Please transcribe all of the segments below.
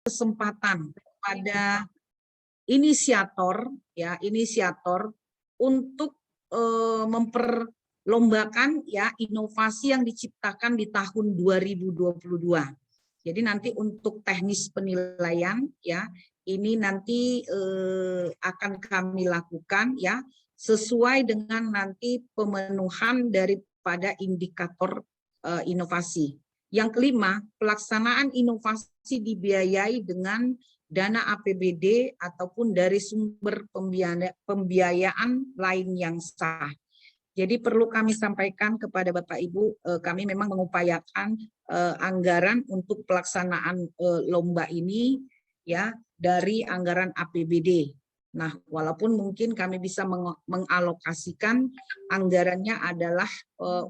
kesempatan pada inisiator untuk memperlombakan ya inovasi yang diciptakan di tahun 2022. Jadi nanti untuk teknis penilaian ya ini nanti akan kami lakukan ya sesuai dengan nanti pemenuhan daripada indikator inovasi. Yang kelima, pelaksanaan inovasi dibiayai dengan dana APBD ataupun dari sumber pembiayaan lain yang sah. Jadi perlu kami sampaikan kepada Bapak Ibu, kami memang mengupayakan anggaran untuk pelaksanaan lomba ini ya dari anggaran APBD. Nah, walaupun mungkin kami bisa mengalokasikan anggarannya adalah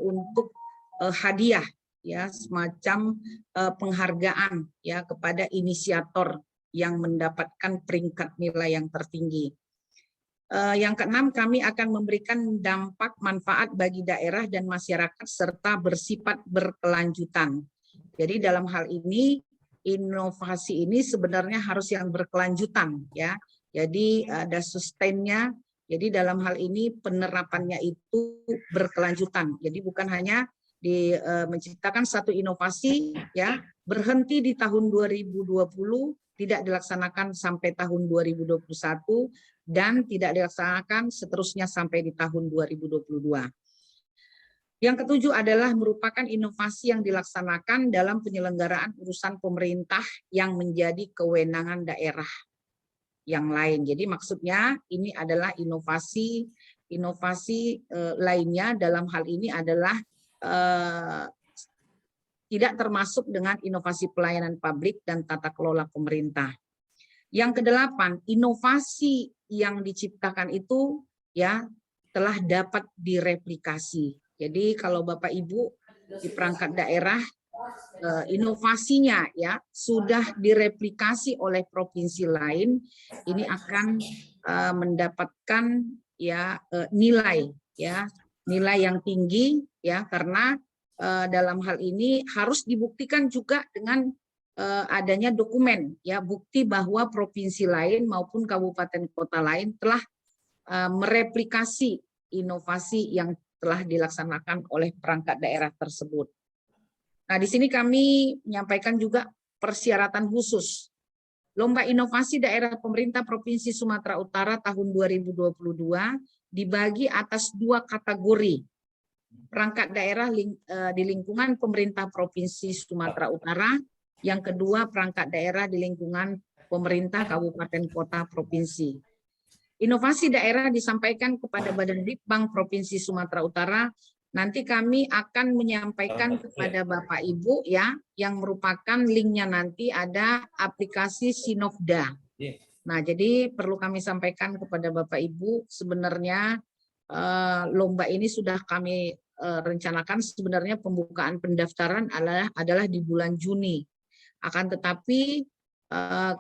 untuk hadiah ya semacam penghargaan ya kepada inisiator yang mendapatkan peringkat nilai yang tertinggi. Yang keenam, kami akan memberikan dampak manfaat bagi daerah dan masyarakat serta bersifat berkelanjutan. Jadi dalam hal ini inovasi ini sebenarnya harus yang berkelanjutan ya. Jadi ada sustainnya. Jadi dalam hal ini penerapannya itu berkelanjutan. Jadi bukan hanya menciptakan satu inovasi ya berhenti di tahun 2020 tidak dilaksanakan sampai tahun 2021 dan tidak dilaksanakan seterusnya sampai di tahun 2022. Yang ketujuh adalah merupakan inovasi yang dilaksanakan dalam penyelenggaraan urusan pemerintah yang menjadi kewenangan daerah yang lain. Jadi maksudnya ini adalah inovasi lainnya dalam hal ini adalah tidak termasuk dengan inovasi pelayanan publik dan tata kelola pemerintah. Yang kedelapan, inovasi yang diciptakan itu ya telah dapat direplikasi. Jadi kalau Bapak Ibu di perangkat daerah inovasinya ya sudah direplikasi oleh provinsi lain, ini akan mendapatkan ya nilai yang tinggi ya karena dalam hal ini harus dibuktikan juga dengan adanya dokumen ya bukti bahwa provinsi lain maupun kabupaten kota lain telah mereplikasi inovasi yang telah dilaksanakan oleh perangkat daerah tersebut. Nah, di sini kami menyampaikan juga persyaratan khusus. Lomba Inovasi Daerah Pemerintah Provinsi Sumatera Utara tahun 2022 dibagi atas dua kategori. Perangkat daerah di lingkungan pemerintah Provinsi Sumatera Utara, yang kedua perangkat daerah di lingkungan pemerintah kabupaten kota provinsi. Inovasi daerah disampaikan kepada Badan Litbang Provinsi Sumatera Utara. Nanti kami akan menyampaikan kepada Bapak Ibu ya, yang merupakan linknya nanti ada aplikasi Sinofda. Nah, jadi perlu kami sampaikan kepada Bapak Ibu, sebenarnya lomba ini sudah kami rencanakan, sebenarnya pembukaan pendaftaran adalah di bulan Juni. Akan tetapi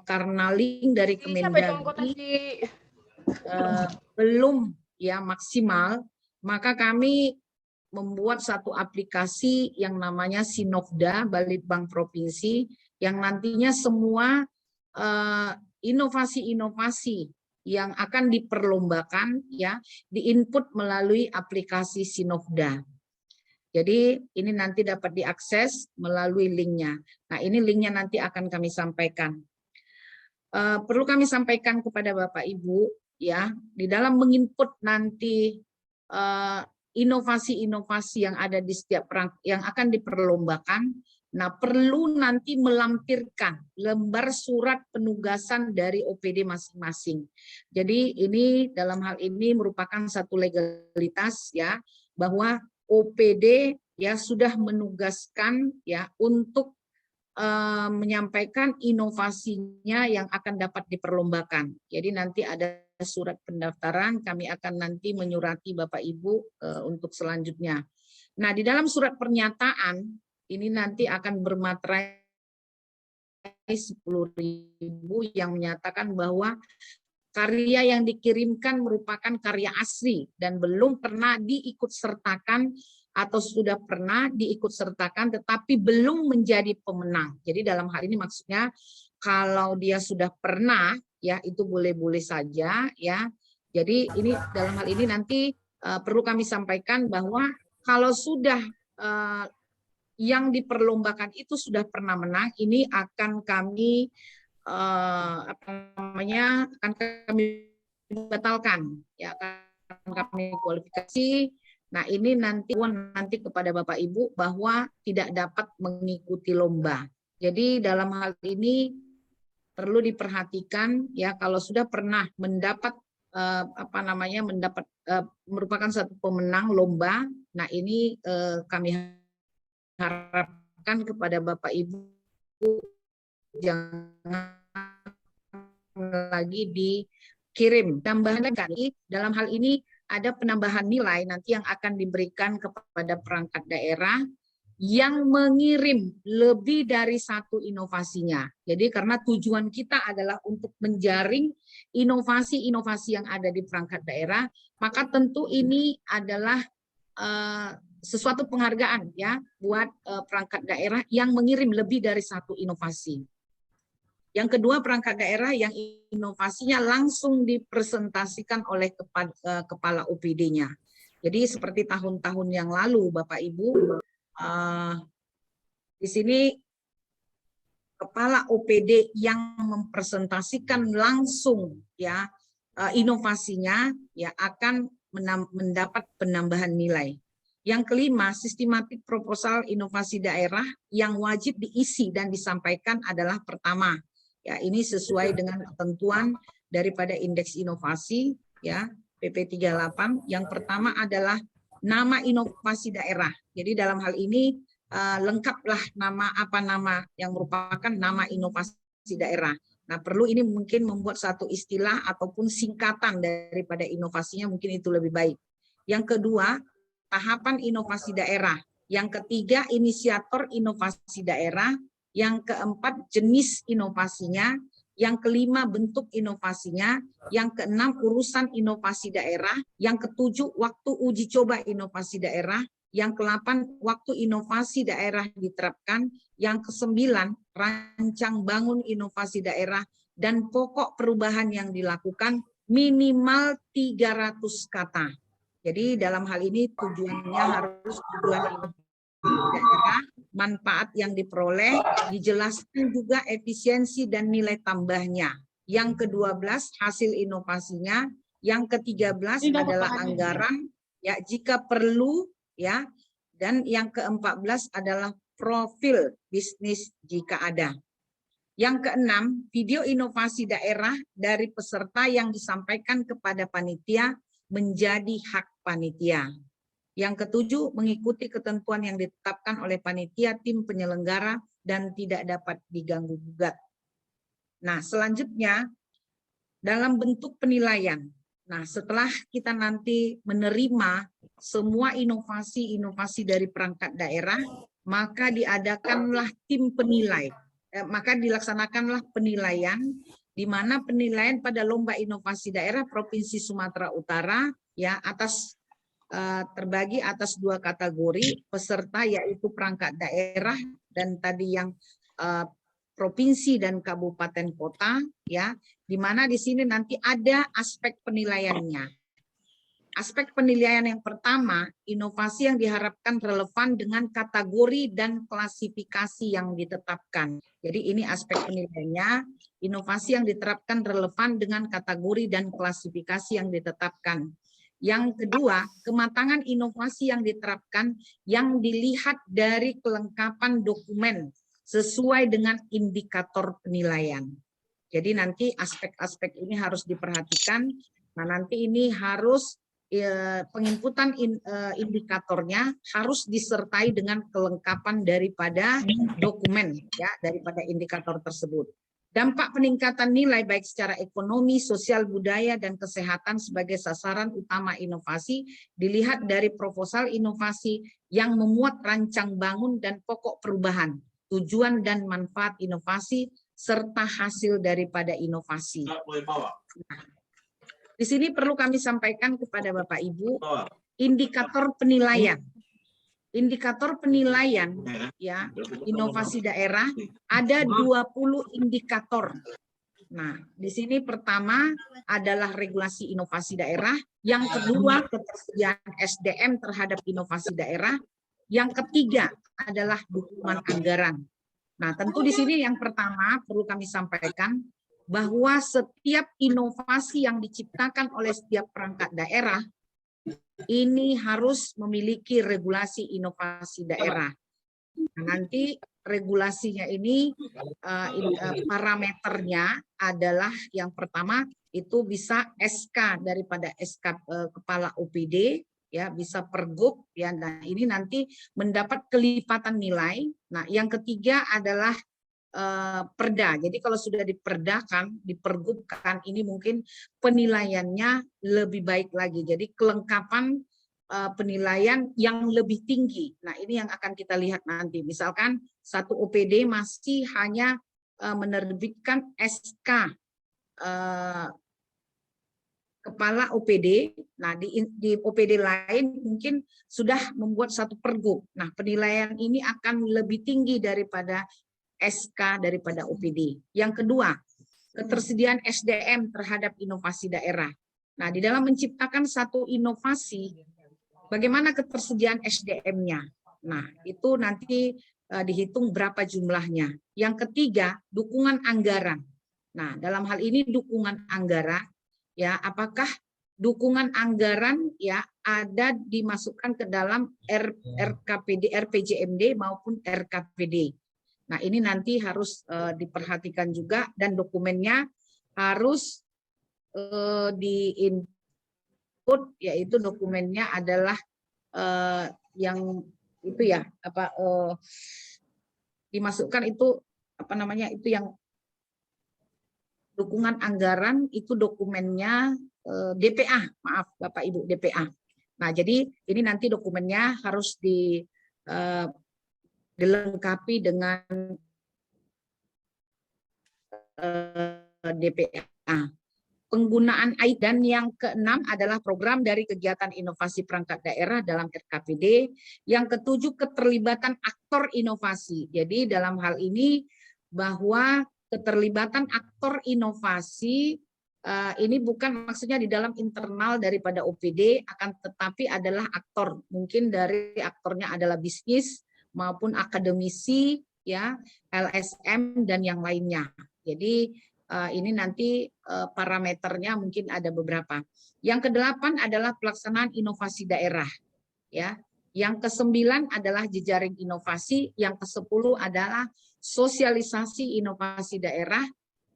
karena link dari Kemendagri belum ya maksimal, maka kami membuat satu aplikasi yang namanya Sinofda Balitbang Provinsi yang nantinya semua inovasi-inovasi yang akan diperlombakan ya diinput melalui aplikasi Sinofda. Jadi ini nanti dapat diakses melalui linknya. Nah, ini linknya nanti akan kami sampaikan. Perlu kami sampaikan kepada Bapak Ibu ya, di dalam menginput nanti inovasi-inovasi yang ada di setiap yang akan diperlombakan, nah perlu nanti melampirkan lembar surat penugasan dari OPD masing-masing. Jadi ini dalam hal ini merupakan satu legalitas ya, bahwa OPD ya sudah menugaskan ya untuk menyampaikan inovasinya yang akan dapat diperlombakan. Jadi nanti ada surat pendaftaran, kami akan nanti menyurati Bapak Ibu untuk selanjutnya. Nah, di dalam surat pernyataan ini nanti akan bermaterai 10.000 yang menyatakan bahwa karya yang dikirimkan merupakan karya asli dan belum pernah diikutsertakan atau sudah pernah diikutsertakan tetapi belum menjadi pemenang. Jadi dalam hal ini maksudnya kalau dia sudah pernah, ya itu boleh-boleh saja, ya. Jadi ini dalam hal ini nanti perlu kami sampaikan bahwa kalau sudah yang diperlombakan itu sudah pernah menang, ini akan kami akan kami batalkan, ya, akan kami kualifikasi. Nah, ini nanti kepada Bapak Ibu bahwa tidak dapat mengikuti lomba. Jadi dalam hal ini perlu diperhatikan, ya, kalau sudah pernah mendapat merupakan satu pemenang lomba. Nah, ini kami harapkan kepada Bapak Ibu jangan lagi dikirim. Tambahan lagi, dalam hal ini ada penambahan nilai nanti yang akan diberikan kepada perangkat daerah yang mengirim lebih dari satu inovasinya. Jadi karena tujuan kita adalah untuk menjaring inovasi-inovasi yang ada di perangkat daerah, maka tentu ini adalah sesuatu penghargaan, ya, buat perangkat daerah yang mengirim lebih dari satu inovasi. Yang kedua, perangkat daerah yang inovasinya langsung dipresentasikan oleh kepala OPD-nya. Jadi seperti tahun-tahun yang lalu, Bapak Ibu, di sini kepala OPD yang mempresentasikan langsung, ya, inovasinya, ya, akan mendapat penambahan nilai. Yang kelima, sistematik proposal inovasi daerah yang wajib diisi dan disampaikan adalah pertama, ya, ini sesuai dengan ketentuan daripada indeks inovasi, ya, PP 38. Yang pertama adalah nama inovasi daerah. Jadi dalam hal ini lengkaplah nama yang merupakan nama inovasi daerah. Nah, perlu ini mungkin membuat satu istilah ataupun singkatan daripada inovasinya, mungkin itu lebih baik. Yang kedua, tahapan inovasi daerah. Yang ketiga, inisiator inovasi daerah. Yang keempat, jenis inovasinya. Yang kelima, bentuk inovasinya. Yang keenam, urusan inovasi daerah. Yang ketujuh, waktu uji coba inovasi daerah. Yang ke-8, waktu inovasi daerah diterapkan. Yang ke-9, rancang bangun inovasi daerah dan pokok perubahan yang dilakukan minimal 300 kata. Jadi dalam hal ini tujuannya harus tujuan daerah, manfaat yang diperoleh, dijelaskan juga efisiensi dan nilai tambahnya. Yang ke-12, hasil inovasinya. Yang ke-13 adalah anggaran, ya, jika perlu, ya, dan yang ke-14 adalah profil bisnis jika ada. Yang ke-6, video inovasi daerah dari peserta yang disampaikan kepada panitia menjadi hak panitia. Yang ke-7, mengikuti ketentuan yang ditetapkan oleh panitia tim penyelenggara dan tidak dapat diganggu gugat. Nah, selanjutnya dalam bentuk penilaian. Nah, setelah kita nanti menerima semua inovasi-inovasi dari perangkat daerah, maka diadakanlah tim penilai. Maka dilaksanakanlah penilaian, di mana penilaian pada lomba inovasi daerah Provinsi Sumatera Utara, ya, terbagi atas 2 kategori peserta, yaitu perangkat daerah dan tadi yang provinsi dan kabupaten kota, ya, di mana di sini nanti ada aspek penilaiannya. Aspek penilaian yang pertama, inovasi yang diharapkan relevan dengan kategori dan klasifikasi yang ditetapkan. Jadi ini aspek penilaiannya, inovasi yang diterapkan relevan dengan kategori dan klasifikasi yang ditetapkan. Yang kedua, kematangan inovasi yang diterapkan yang dilihat dari kelengkapan dokumen sesuai dengan indikator penilaian. Jadi nanti aspek-aspek ini harus diperhatikan. Nah, nanti ini harus penginputan indikatornya harus disertai dengan kelengkapan daripada dokumen, ya, daripada indikator tersebut. Dampak peningkatan nilai baik secara ekonomi, sosial, budaya, dan kesehatan sebagai sasaran utama inovasi dilihat dari proposal inovasi yang memuat rancang bangun dan pokok perubahan, tujuan dan manfaat inovasi, serta hasil daripada inovasi. Nah, di sini perlu kami sampaikan kepada Bapak Ibu, indikator penilaian. indikator penilaian ya inovasi daerah ada 20 indikator. Nah, di sini pertama adalah regulasi inovasi daerah, yang kedua ketersediaan SDM terhadap inovasi daerah, yang ketiga adalah dukungan anggaran. Nah, tentu di sini yang pertama perlu kami sampaikan bahwa setiap inovasi yang diciptakan oleh setiap perangkat daerah ini harus memiliki regulasi inovasi daerah. Nah, nanti regulasinya ini parameternya adalah yang pertama itu bisa SK daripada SK kepala OPD ya, bisa pergub ya. Nah, ini nanti mendapat kelipatan nilai. Nah, yang ketiga adalah perda. Jadi kalau sudah diperdakan, dipergubkan, ini mungkin penilaiannya lebih baik lagi. Jadi kelengkapan penilaian yang lebih tinggi. Nah, ini yang akan kita lihat nanti. Misalkan satu OPD masih hanya menerbitkan SK kepala OPD. Nah, di OPD lain mungkin sudah membuat satu pergub. Nah, penilaian ini akan lebih tinggi daripada SK daripada OPD. Yang kedua, ketersediaan SDM terhadap inovasi daerah. Nah, di dalam menciptakan satu inovasi, bagaimana ketersediaan SDM-nya? Nah, itu nanti dihitung berapa jumlahnya. Yang ketiga, dukungan anggaran. Nah, dalam hal ini dukungan anggaran, ya, apakah dukungan anggaran ya ada dimasukkan ke dalam RKPD, RPJMD maupun RKPD. Nah, ini nanti harus diperhatikan juga dan dokumennya harus di-input, yaitu dokumennya adalah yang itu ya dimasukkan itu apa namanya itu yang dukungan anggaran itu dokumennya DPA, maaf Bapak Ibu, DPA. Nah, jadi ini nanti dokumennya harus dilengkapi dengan DPA. Penggunaan AI dan yang keenam adalah program dari kegiatan inovasi perangkat daerah dalam RKPD. Yang ketujuh, keterlibatan aktor inovasi. Jadi dalam hal ini bahwa keterlibatan aktor inovasi ini bukan maksudnya di dalam internal daripada OPD, akan tetapi adalah aktor. Mungkin dari aktornya adalah bisnis maupun akademisi, ya, LSM dan yang lainnya. Jadi ini nanti parameternya mungkin ada beberapa. Yang kedelapan adalah pelaksanaan inovasi daerah, ya. Yang kesembilan adalah jejaring inovasi. Yang ke-10 adalah sosialisasi inovasi daerah.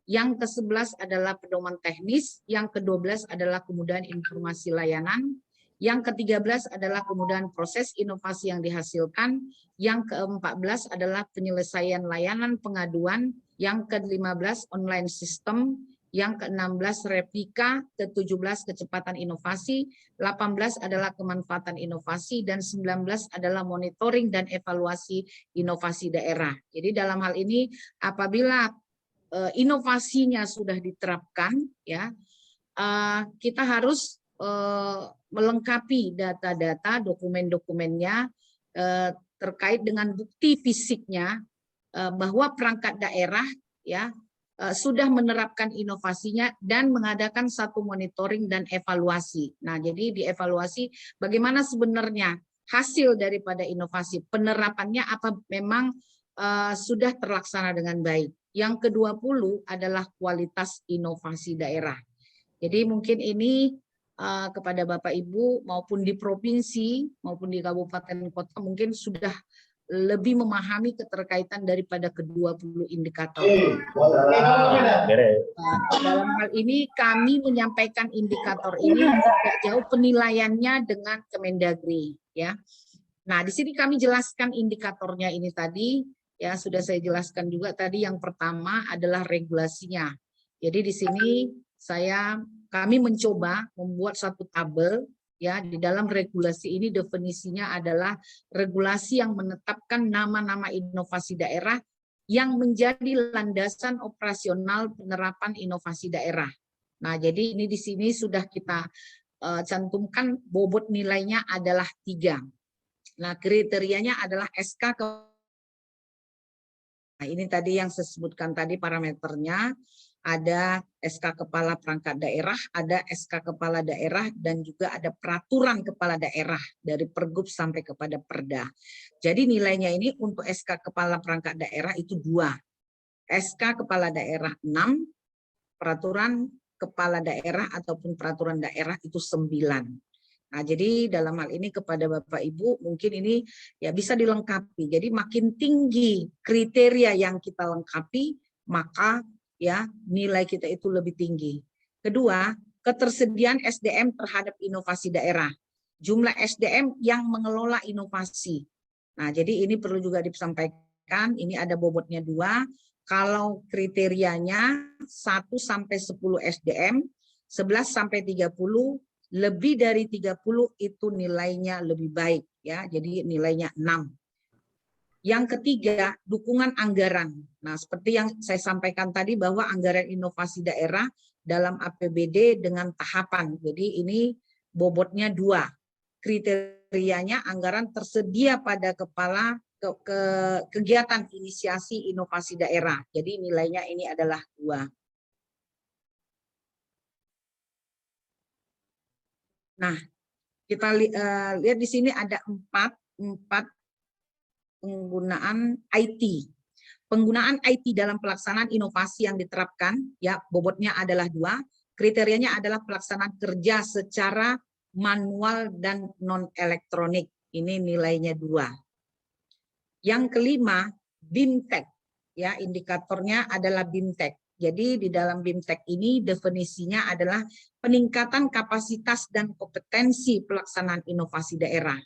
Yang ke-11 adalah pedoman teknis. Yang ke-12 adalah kemudahan informasi layanan. Yang ke-13 adalah kemudahan proses inovasi yang dihasilkan. Yang ke-14 adalah penyelesaian layanan pengaduan. Yang ke-15 online system. Yang ke-16 replika. Ke-17 kecepatan inovasi. 18 adalah kemanfaatan inovasi. Dan 19 adalah monitoring dan evaluasi inovasi daerah. Jadi dalam hal ini apabila inovasinya sudah diterapkan, ya, kita harus melengkapi data-data, dokumen-dokumennya terkait dengan bukti fisiknya bahwa perangkat daerah ya sudah menerapkan inovasinya dan mengadakan satu monitoring dan evaluasi. Nah, jadi dievaluasi bagaimana sebenarnya hasil daripada inovasi, penerapannya apa memang sudah terlaksana dengan baik. Yang ke-20 adalah kualitas inovasi daerah. Jadi mungkin ini kepada Bapak Ibu maupun di provinsi maupun di kabupaten kota mungkin sudah lebih memahami keterkaitan daripada ke-20 indikator. Dalam hal ini kami menyampaikan indikator ini tidak jauh penilaiannya dengan Kemendagri, ya. Nah, di sini kami jelaskan indikatornya ini tadi, ya sudah saya jelaskan juga tadi. Yang pertama adalah regulasinya. Jadi di sini kami mencoba membuat satu tabel, ya, di dalam regulasi ini definisinya adalah regulasi yang menetapkan nama-nama inovasi daerah yang menjadi landasan operasional penerapan inovasi daerah. Nah, jadi ini di sini sudah kita cantumkan bobot nilainya adalah 3. Nah, kriterianya adalah SK Nah, ini tadi yang saya sebutkan tadi parameternya, ada SK Kepala Perangkat Daerah, ada SK Kepala Daerah, dan juga ada peraturan kepala daerah dari Pergub sampai kepada Perda. Jadi nilainya ini untuk SK Kepala Perangkat Daerah itu 2, SK Kepala Daerah 6, peraturan kepala daerah ataupun peraturan daerah itu 9. Nah, jadi dalam hal ini kepada Bapak Ibu mungkin ini ya bisa dilengkapi. Jadi makin tinggi kriteria yang kita lengkapi, maka ya nilai kita itu lebih tinggi. Kedua, ketersediaan SDM terhadap inovasi daerah. Jumlah SDM yang mengelola inovasi. Nah, jadi ini perlu juga disampaikan, ini ada bobotnya 2. Kalau kriterianya 1 sampai 10 SDM, 11 sampai 30, lebih dari 30 itu nilainya lebih baik ya. Jadi nilainya 6. Yang ketiga, dukungan anggaran. Nah, seperti yang saya sampaikan tadi bahwa anggaran inovasi daerah dalam APBD dengan tahapan. Jadi ini bobotnya 2. Kriterianya anggaran tersedia pada kepala kegiatan inisiasi inovasi daerah. Jadi nilainya ini adalah 2. Nah, kita lihat di sini ada 4 penggunaan IT. Penggunaan IT dalam pelaksanaan inovasi yang diterapkan, ya bobotnya adalah 2. Kriterianya adalah pelaksanaan kerja secara manual dan non-elektronik. Ini nilainya 2. Yang kelima, BIMTEK. Ya, indikatornya adalah BIMTEK. Jadi di dalam BIMTEK ini definisinya adalah peningkatan kapasitas dan kompetensi pelaksanaan inovasi daerah.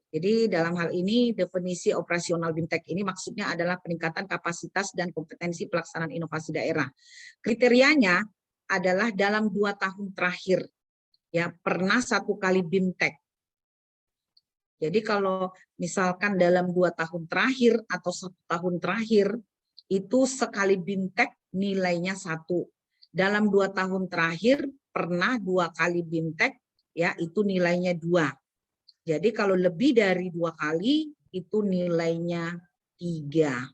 Jadi dalam hal ini definisi operasional BIMTEK ini maksudnya adalah peningkatan kapasitas dan kompetensi pelaksanaan inovasi daerah. Kriterianya adalah dalam 2 tahun terakhir, ya pernah 1 kali BIMTEK. Jadi kalau misalkan dalam 2 tahun terakhir atau 1 tahun terakhir itu sekali BIMTEK nilainya 1. Dalam 2 tahun terakhir pernah 2 kali BIMTEK, ya itu nilainya 2. Jadi kalau lebih dari 2 kali itu nilainya 3.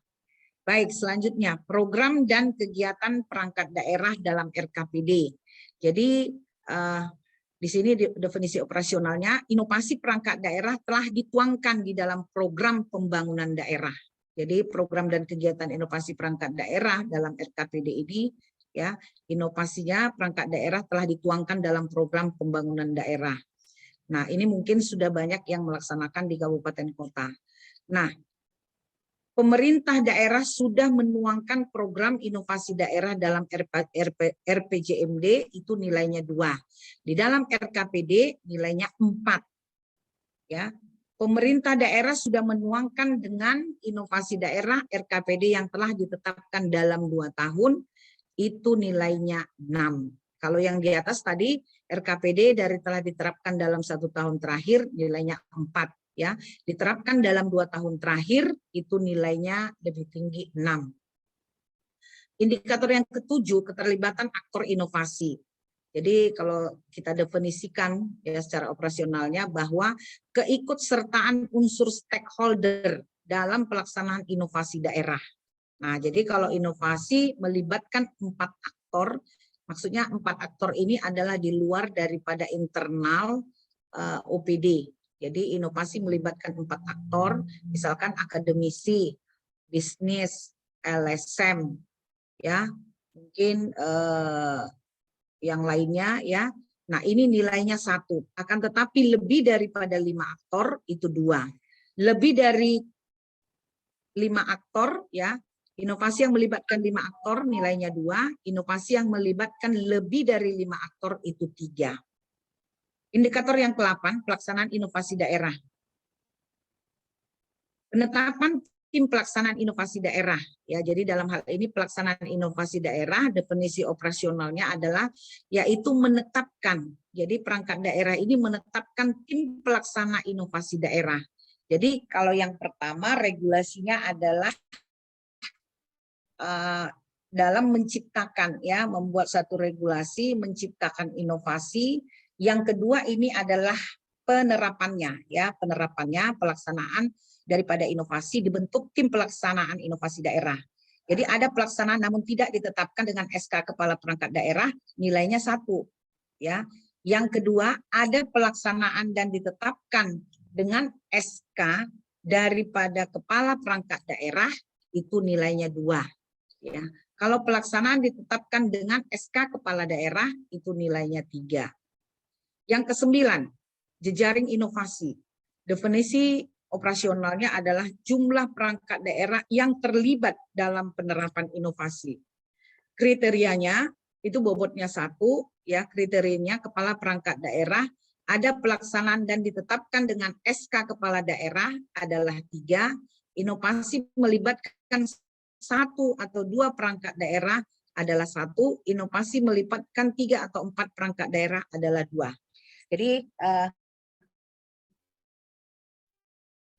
Baik, selanjutnya program dan kegiatan perangkat daerah dalam RKPD. Jadi di sini definisi operasionalnya, inovasi perangkat daerah telah dituangkan di dalam program pembangunan daerah. Jadi program dan kegiatan inovasi perangkat daerah dalam RKPD ini, ya inovasinya perangkat daerah telah dituangkan dalam program pembangunan daerah. Nah, ini mungkin sudah banyak yang melaksanakan di kabupaten kota. Nah, pemerintah daerah sudah menuangkan program inovasi daerah dalam RPJMD, itu nilainya 2. Di dalam RKPD nilainya 4. Ya, pemerintah daerah sudah menuangkan dengan inovasi daerah RKPD yang telah ditetapkan dalam 2 tahun, itu nilainya 6. Kalau yang di atas tadi RKPD dari telah diterapkan dalam 1 tahun terakhir nilainya 4, ya. Diterapkan dalam 2 tahun terakhir itu nilainya lebih tinggi 6. Indikator yang ketujuh, keterlibatan aktor inovasi. Jadi kalau kita definisikan ya secara operasionalnya bahwa keikutsertaan unsur stakeholder dalam pelaksanaan inovasi daerah. Nah, jadi kalau inovasi melibatkan 4 aktor, maksudnya 4 aktor ini adalah di luar daripada internal OPD. Jadi inovasi melibatkan 4 aktor, misalkan akademisi, bisnis, LSM, ya mungkin yang lainnya, ya. Nah, ini nilainya 1. Akan tetapi lebih daripada 5 aktor itu 2. Lebih dari 5 aktor, ya. Inovasi yang melibatkan 5 aktor nilainya 2, inovasi yang melibatkan lebih dari 5 aktor itu 3. Indikator yang ke-8, pelaksanaan inovasi daerah. Penetapan tim pelaksanaan inovasi daerah. Ya, jadi dalam hal ini pelaksanaan inovasi daerah, definisi operasionalnya adalah yaitu menetapkan. Jadi perangkat daerah ini menetapkan tim pelaksana inovasi daerah. Jadi kalau yang pertama regulasinya adalah dalam menciptakan, ya membuat satu regulasi, menciptakan inovasi. Yang kedua ini adalah penerapannya, ya, penerapannya, pelaksanaan daripada inovasi dibentuk tim pelaksanaan inovasi daerah. Jadi ada pelaksanaan namun tidak ditetapkan dengan SK Kepala Perangkat Daerah, nilainya 1, ya. Yang kedua, ada pelaksanaan dan ditetapkan dengan SK daripada Kepala Perangkat Daerah, itu nilainya 2, ya. Kalau pelaksanaan ditetapkan dengan SK Kepala Daerah, itu nilainya 3. Yang ke-9, jejaring inovasi. Definisi operasionalnya adalah jumlah perangkat daerah yang terlibat dalam penerapan inovasi. Kriterianya itu bobotnya 1, ya, kriterianya Kepala Perangkat Daerah, ada pelaksanaan dan ditetapkan dengan SK Kepala Daerah adalah 3, inovasi melibatkan 1 atau 2 perangkat daerah adalah 1, inovasi melibatkan 3 atau 4 perangkat daerah adalah 2. Jadi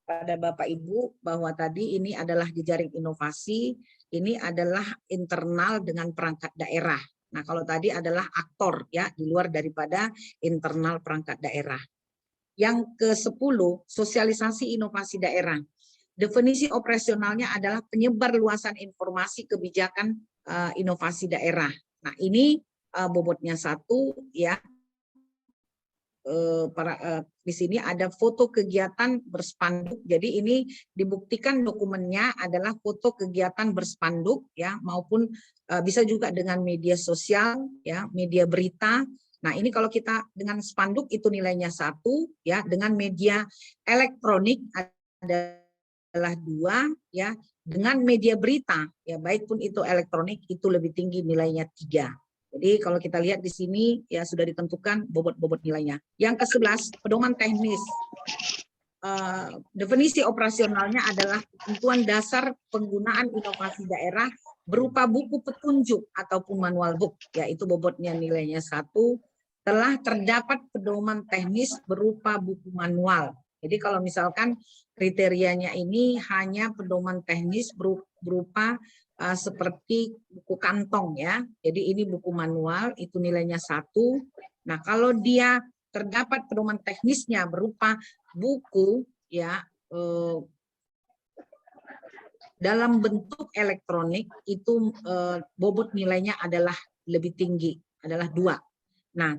pada Bapak Ibu bahwa tadi ini adalah jejaring inovasi, ini adalah internal dengan perangkat daerah. Nah, kalau tadi adalah aktor, ya, di luar daripada internal perangkat daerah. Yang ke-10, sosialisasi inovasi daerah. Definisi operasionalnya adalah penyebar luasan informasi kebijakan inovasi daerah. Nah, ini bobotnya 1, ya. Di sini ada foto kegiatan berspanduk. Jadi ini dibuktikan dokumennya adalah foto kegiatan berspanduk, ya, maupun bisa juga dengan media sosial, ya, media berita. Nah, ini kalau kita dengan spanduk itu nilainya 1, ya, dengan media elektronik adalah 2, ya, dengan media berita, ya, baik pun itu elektronik itu lebih tinggi nilainya 3. Jadi kalau kita lihat di sini ya sudah ditentukan bobot-bobot nilainya. Yang ke-11, pedoman teknis. Definisi operasionalnya adalah ketentuan dasar penggunaan inovasi daerah berupa buku petunjuk ataupun manual book, yaitu bobotnya nilainya 1. Telah terdapat pedoman teknis berupa buku manual. Jadi kalau misalkan kriterianya ini hanya pedoman teknis berupa seperti buku kantong, ya. Jadi ini buku manual, itu nilainya 1. Nah, kalau dia terdapat pedoman teknisnya berupa buku, ya, dalam bentuk elektronik, itu bobot nilainya adalah lebih tinggi, adalah 2. Nah,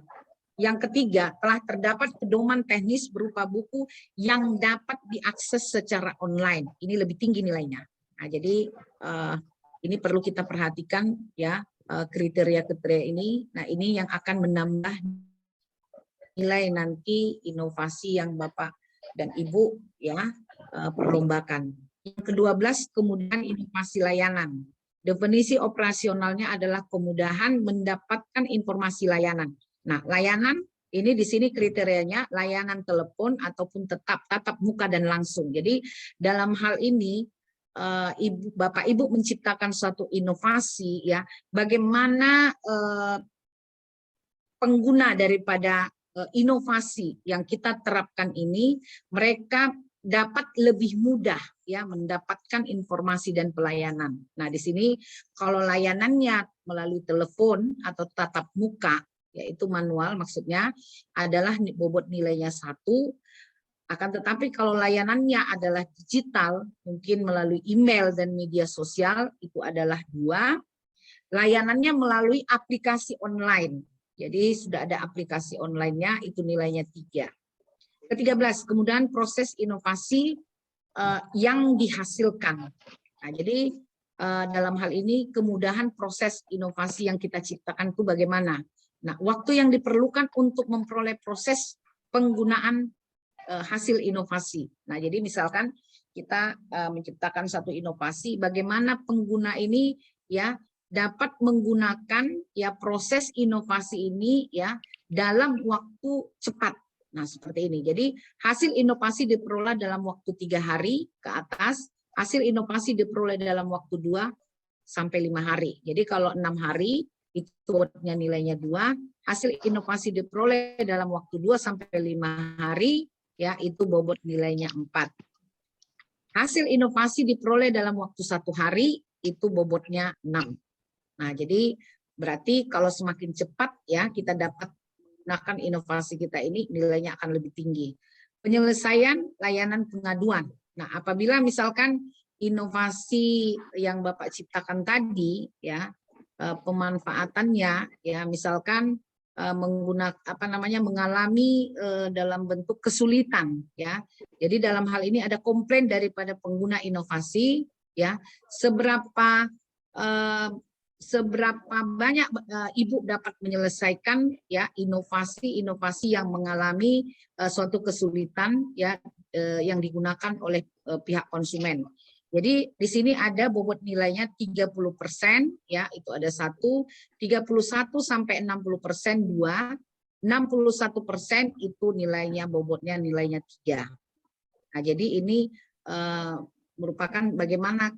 yang ketiga, telah terdapat pedoman teknis berupa buku yang dapat diakses secara online. Ini lebih tinggi nilainya. Nah, jadi ini perlu kita perhatikan, ya, kriteria-kriteria ini. Nah, ini yang akan menambah nilai nanti inovasi yang Bapak dan Ibu, ya, perlombakan. Yang ke-12, kemudahan inovasi layanan. Definisi operasionalnya adalah kemudahan mendapatkan informasi layanan. Nah, layanan ini di sini kriterianya layanan telepon ataupun tatap muka dan langsung. Jadi dalam hal ini Bapak Ibu menciptakan suatu inovasi, ya, bagaimana pengguna daripada inovasi yang kita terapkan ini mereka dapat lebih mudah, ya, mendapatkan informasi dan pelayanan. Nah, di sini kalau layanannya melalui telepon atau tatap muka, yaitu manual maksudnya, adalah bobot nilainya 1. Akan tetapi kalau layanannya adalah digital, mungkin melalui email dan media sosial, itu adalah 2. Layanannya melalui aplikasi online. Jadi sudah ada aplikasi online-nya, itu nilainya 3. Ke-13, kemudian proses inovasi yang dihasilkan. Nah, jadi dalam hal ini kemudahan proses inovasi yang kita ciptakan itu bagaimana? Nah, waktu yang diperlukan untuk memperoleh proses penggunaan hasil inovasi. Nah, jadi misalkan kita menciptakan satu inovasi, bagaimana pengguna ini, ya, dapat menggunakan, ya, proses inovasi ini, ya, dalam waktu cepat. Nah, seperti ini. Jadi hasil inovasi diperoleh dalam waktu 3 hari ke atas, hasil inovasi diperoleh dalam waktu 2 sampai 5 hari. Jadi kalau 6 hari itu nilainya 2, hasil inovasi diperoleh dalam waktu 2 sampai 5 hari, ya, itu bobot nilainya 4. Hasil inovasi diperoleh dalam waktu 1 hari, itu bobotnya 6. Nah, jadi berarti kalau semakin cepat, ya, kita dapat menggunakan inovasi kita ini nilainya akan lebih tinggi. Penyelesaian layanan pengaduan. Nah, apabila misalkan inovasi yang Bapak ciptakan tadi, ya pemanfaatannya, ya misalkan menggunakan mengalami dalam bentuk kesulitan, ya. Jadi dalam hal ini ada komplain daripada pengguna inovasi, ya. Seberapa banyak Ibu dapat menyelesaikan ya inovasi-inovasi yang mengalami suatu kesulitan ya yang digunakan oleh pihak konsumen. Jadi di sini ada bobot nilainya 30% ya, itu ada 1, 31 sampai 60% 2, 61% itu nilainya bobotnya nilainya 3. Nah, jadi ini merupakan bagaimana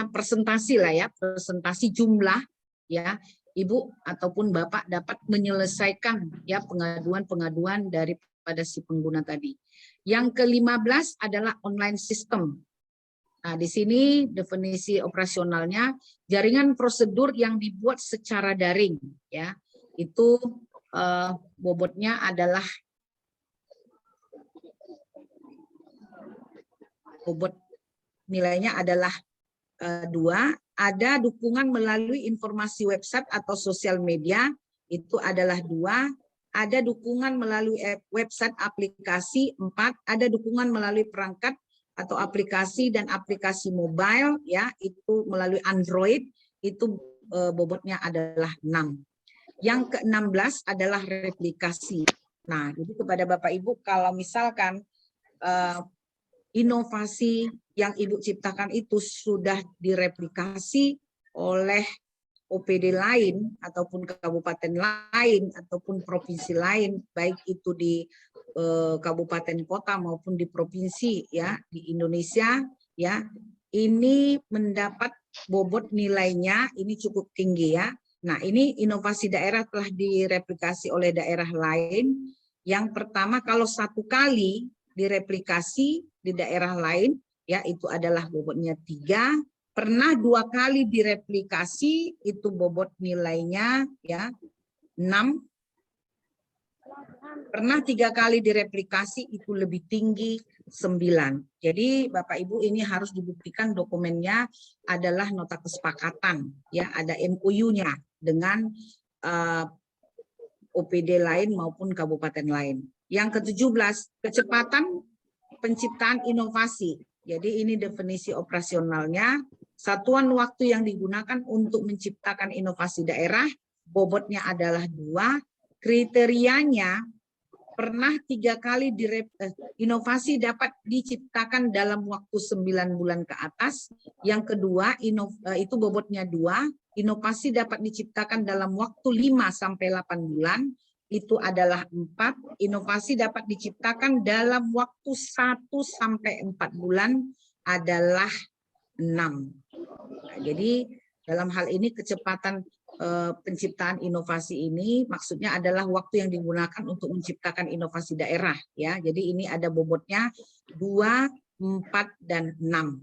presentasi lah ya, presentasi jumlah ya Ibu ataupun Bapak dapat menyelesaikan ya pengaduan-pengaduan daripada si pengguna tadi. Yang ke-15 adalah online system. Nah, di sini definisi operasionalnya jaringan prosedur yang dibuat secara daring ya. Itu bobotnya adalah nilainya adalah 2, ada dukungan melalui informasi website atau sosial media, itu adalah 2, ada dukungan melalui website aplikasi 4, ada dukungan melalui perangkat atau aplikasi dan aplikasi mobile, ya itu melalui Android, itu bobotnya adalah 6. Yang ke-16 adalah replikasi. Nah, jadi kepada Bapak Ibu, kalau misalkan inovasi yang Ibu ciptakan itu sudah direplikasi oleh OPD lain ataupun kabupaten lain ataupun provinsi lain, baik itu di kabupaten kota maupun di provinsi ya di Indonesia ya, ini mendapat bobot nilainya ini cukup tinggi ya. Nah, ini inovasi daerah telah direplikasi oleh daerah lain. Yang pertama, kalau 1 kali direplikasi di daerah lain ya itu adalah bobotnya 3, pernah 2 kali direplikasi itu bobot nilainya ya 6, pernah 3 kali direplikasi itu lebih tinggi 9. Jadi Bapak Ibu ini harus dibuktikan dokumennya adalah nota kesepakatan ya, ada MOU-nya dengan OPD lain maupun kabupaten lain. Yang ke-17, kecepatan penciptaan inovasi. Jadi ini definisi operasionalnya, satuan waktu yang digunakan untuk menciptakan inovasi daerah, bobotnya adalah 2, kriterianya pernah 3 kali inovasi dapat diciptakan dalam waktu 9 bulan ke atas. Yang kedua, itu bobotnya 2, inovasi dapat diciptakan dalam waktu 5 sampai 8 bulan. Itu adalah 4, inovasi dapat diciptakan dalam waktu 1 sampai 4 bulan adalah 6. Nah, jadi dalam hal ini kecepatan penciptaan inovasi ini maksudnya adalah waktu yang digunakan untuk menciptakan inovasi daerah ya. Jadi ini ada bobotnya 2, 4 dan 6.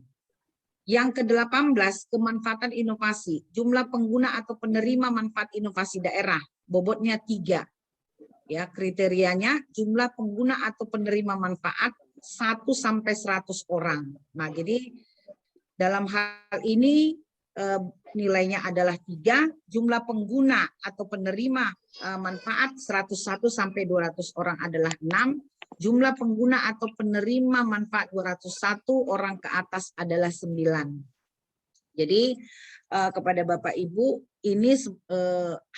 Yang ke-18, kemanfaatan inovasi. Jumlah pengguna atau penerima manfaat inovasi daerah, bobotnya 3. Ya, kriterianya jumlah pengguna atau penerima manfaat 1 sampai 100 orang. Nah, jadi dalam hal ini nilainya adalah 3, jumlah pengguna atau penerima manfaat 101 sampai 200 orang adalah 6, jumlah pengguna atau penerima manfaat 201 orang ke atas adalah 9. Jadi kepada Bapak Ibu ini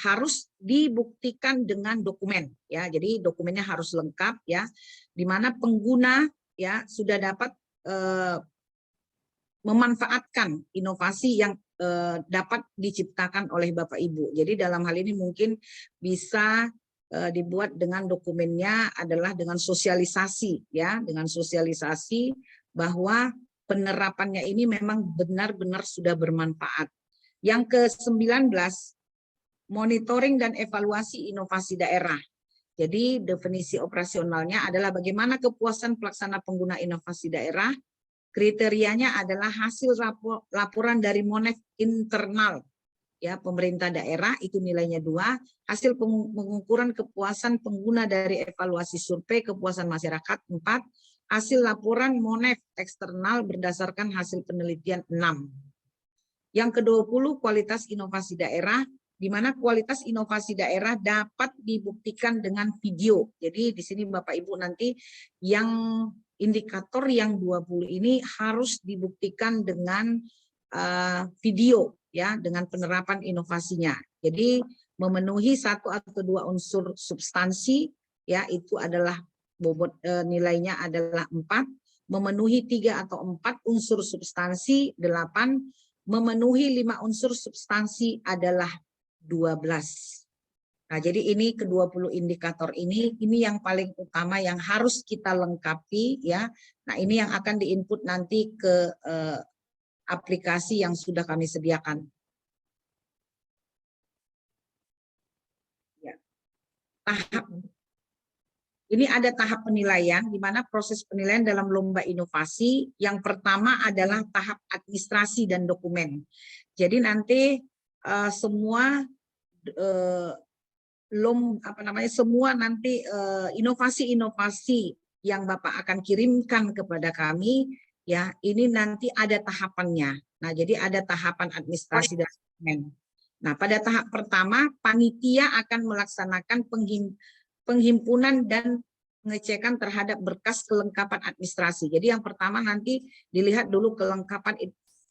harus dibuktikan dengan dokumen ya. Jadi dokumennya harus lengkap ya, di mana pengguna ya sudah dapat memanfaatkan inovasi yang dapat diciptakan oleh Bapak Ibu. Jadi dalam hal ini mungkin bisa dibuat dengan dokumennya adalah dengan sosialisasi ya, dengan sosialisasi bahwa penerapannya ini memang benar-benar sudah bermanfaat. Yang ke-19, monitoring dan evaluasi inovasi daerah. Jadi definisi operasionalnya adalah bagaimana kepuasan pelaksana pengguna inovasi daerah. Kriterianya adalah hasil laporan dari Monef internal ya pemerintah daerah itu nilainya 2, hasil pengukuran kepuasan pengguna dari evaluasi survei kepuasan masyarakat 4, hasil laporan MONEF eksternal berdasarkan hasil penelitian 6. Yang ke-20 kualitas inovasi daerah, di mana kualitas inovasi daerah dapat dibuktikan dengan video. Jadi di sini Bapak Ibu nanti yang indikator yang 20 ini harus dibuktikan dengan video ya, dengan penerapan inovasinya. Jadi memenuhi 1 atau 2 unsur substansi ya, itu adalah bobot nilainya adalah 4, memenuhi 3 atau 4 unsur substansi 8, memenuhi 5 unsur substansi adalah 12. Nah, jadi ini ke-20 indikator ini yang paling utama yang harus kita lengkapi ya. Nah, ini yang akan diinput nanti ke aplikasi yang sudah kami sediakan. Ya. Ini ada tahap penilaian, di mana proses penilaian dalam lomba inovasi. Yang pertama adalah tahap administrasi dan dokumen. Jadi nanti semua semua nanti inovasi-inovasi yang Bapak akan kirimkan kepada kami, ya ini nanti ada tahapannya. Nah, jadi ada tahapan administrasi dan dokumen. Nah, pada tahap pertama, panitia akan melaksanakan penghimpunan dan pengecekan terhadap berkas kelengkapan administrasi. Jadi yang pertama nanti dilihat dulu kelengkapan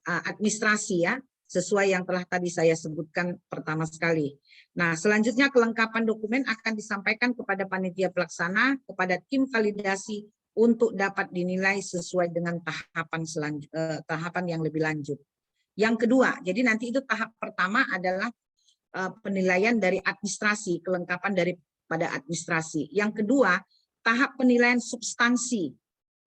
administrasi ya, sesuai yang telah tadi saya sebutkan pertama sekali. Nah, selanjutnya kelengkapan dokumen akan disampaikan kepada panitia pelaksana, kepada tim validasi untuk dapat dinilai sesuai dengan tahapan yang lebih lanjut. Yang kedua, jadi nanti itu tahap pertama adalah penilaian dari administrasi, kelengkapan daripada administrasi. Yang kedua, tahap penilaian substansi.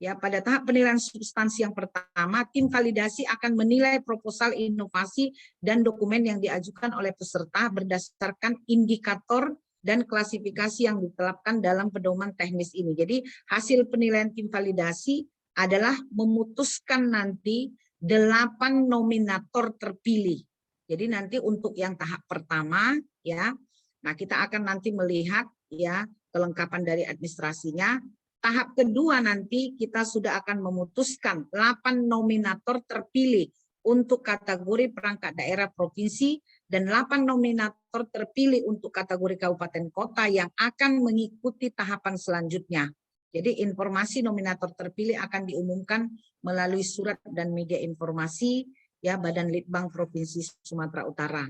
Ya, pada tahap penilaian substansi yang pertama, tim validasi akan menilai proposal inovasi dan dokumen yang diajukan oleh peserta berdasarkan indikator dan klasifikasi yang ditetapkan dalam pedoman teknis ini. Jadi hasil penilaian tim validasi adalah memutuskan nanti 8 nominator terpilih. Jadi nanti untuk yang tahap pertama ya, nah kita akan nanti melihat ya kelengkapan dari administrasinya. Tahap kedua nanti kita sudah akan memutuskan 8 nominator terpilih untuk kategori perangkat daerah provinsi dan 8 nominator terpilih untuk kategori kabupaten kota yang akan mengikuti tahapan selanjutnya. Jadi informasi nominator terpilih akan diumumkan melalui surat dan media informasi ya Badan Litbang Provinsi Sumatera Utara.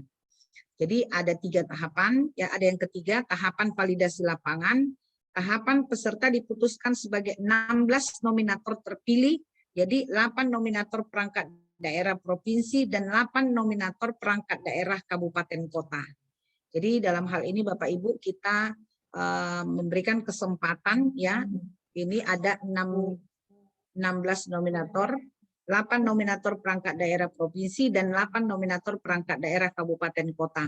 Jadi ada 3 tahapan, ya ada yang ketiga tahapan validasi lapangan. Tahapan peserta diputuskan sebagai 16 nominator terpilih, jadi 8 nominator perangkat daerah provinsi dan 8 nominator perangkat daerah kabupaten kota. Jadi dalam hal ini Bapak Ibu kita memberikan kesempatan ya, ini ada 16 nominator, 8 nominator perangkat daerah provinsi dan 8 nominator perangkat daerah kabupaten kota.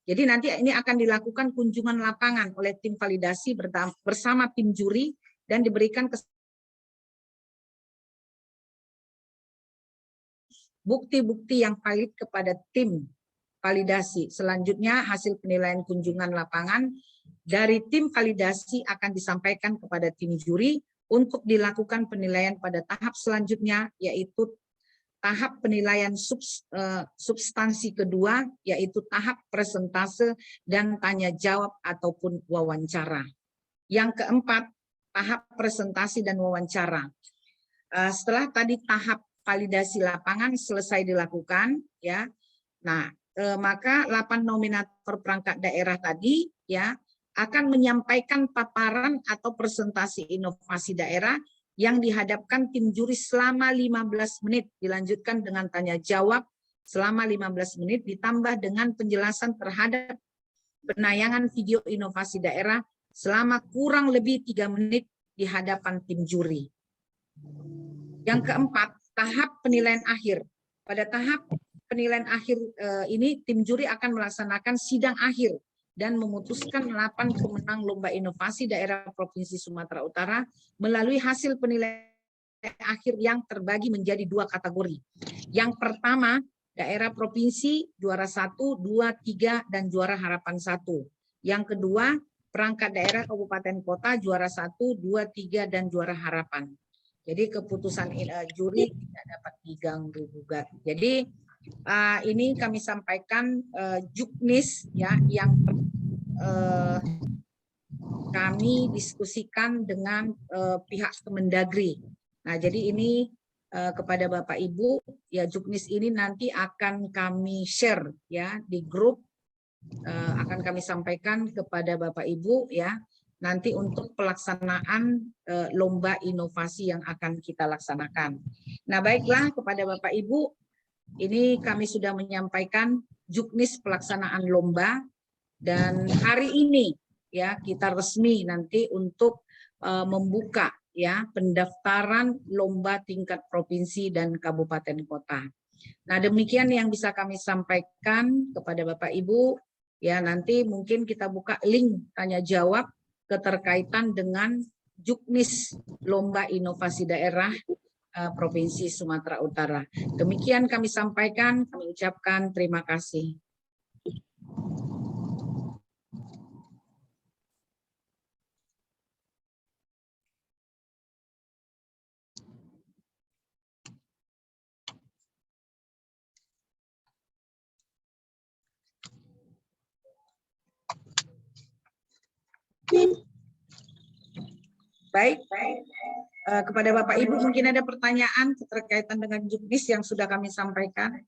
Jadi nanti ini akan dilakukan kunjungan lapangan oleh tim validasi bersama tim juri dan diberikan bukti-bukti yang valid kepada tim validasi. Selanjutnya hasil penilaian kunjungan lapangan dari tim validasi akan disampaikan kepada tim juri untuk dilakukan penilaian pada tahap selanjutnya, yaitu tahap penilaian substansi kedua, yaitu tahap presentase dan tanya jawab ataupun wawancara. Yang keempat, tahap presentasi dan wawancara. Setelah tadi tahap validasi lapangan selesai dilakukan, ya, nah maka 8 nominator perangkat daerah tadi, ya, akan menyampaikan paparan atau presentasi inovasi daerah yang dihadapkan tim juri selama 15 menit, dilanjutkan dengan tanya jawab selama 15 menit, ditambah dengan penjelasan terhadap penayangan video inovasi daerah selama kurang lebih 3 menit di hadapan tim juri. Yang keempat, tahap penilaian akhir. Pada tahap penilaian akhir ini, tim juri akan melaksanakan sidang akhir dan memutuskan 8 pemenang lomba inovasi daerah Provinsi Sumatera Utara melalui hasil penilaian akhir yang terbagi menjadi 2 kategori. Yang pertama daerah provinsi juara 1, 2, 3 dan juara harapan 1. Yang kedua, perangkat daerah kabupaten kota juara 1, 2, 3 dan juara harapan. Jadi keputusan juri tidak dapat diganggu gugat. Jadi ini kami sampaikan juknis ya yang kami diskusikan dengan pihak Kemendagri. Nah, jadi ini kepada Bapak Ibu, ya juknis ini nanti akan kami share ya di grup, akan kami sampaikan kepada Bapak Ibu ya nanti untuk pelaksanaan lomba inovasi yang akan kita laksanakan. Nah, baiklah kepada Bapak Ibu, ini kami sudah menyampaikan juknis pelaksanaan lomba dan hari ini ya kita resmi nanti untuk membuka ya pendaftaran lomba tingkat provinsi dan kabupaten kota. Nah, demikian yang bisa kami sampaikan kepada Bapak Ibu. Ya, nanti mungkin kita buka link tanya jawab keterkaitan dengan juknis lomba inovasi daerah Provinsi Sumatera Utara. Demikian kami sampaikan, kami ucapkan terima kasih. Baik, kepada Bapak Ibu mungkin ada pertanyaan terkaitan dengan juknis yang sudah kami sampaikan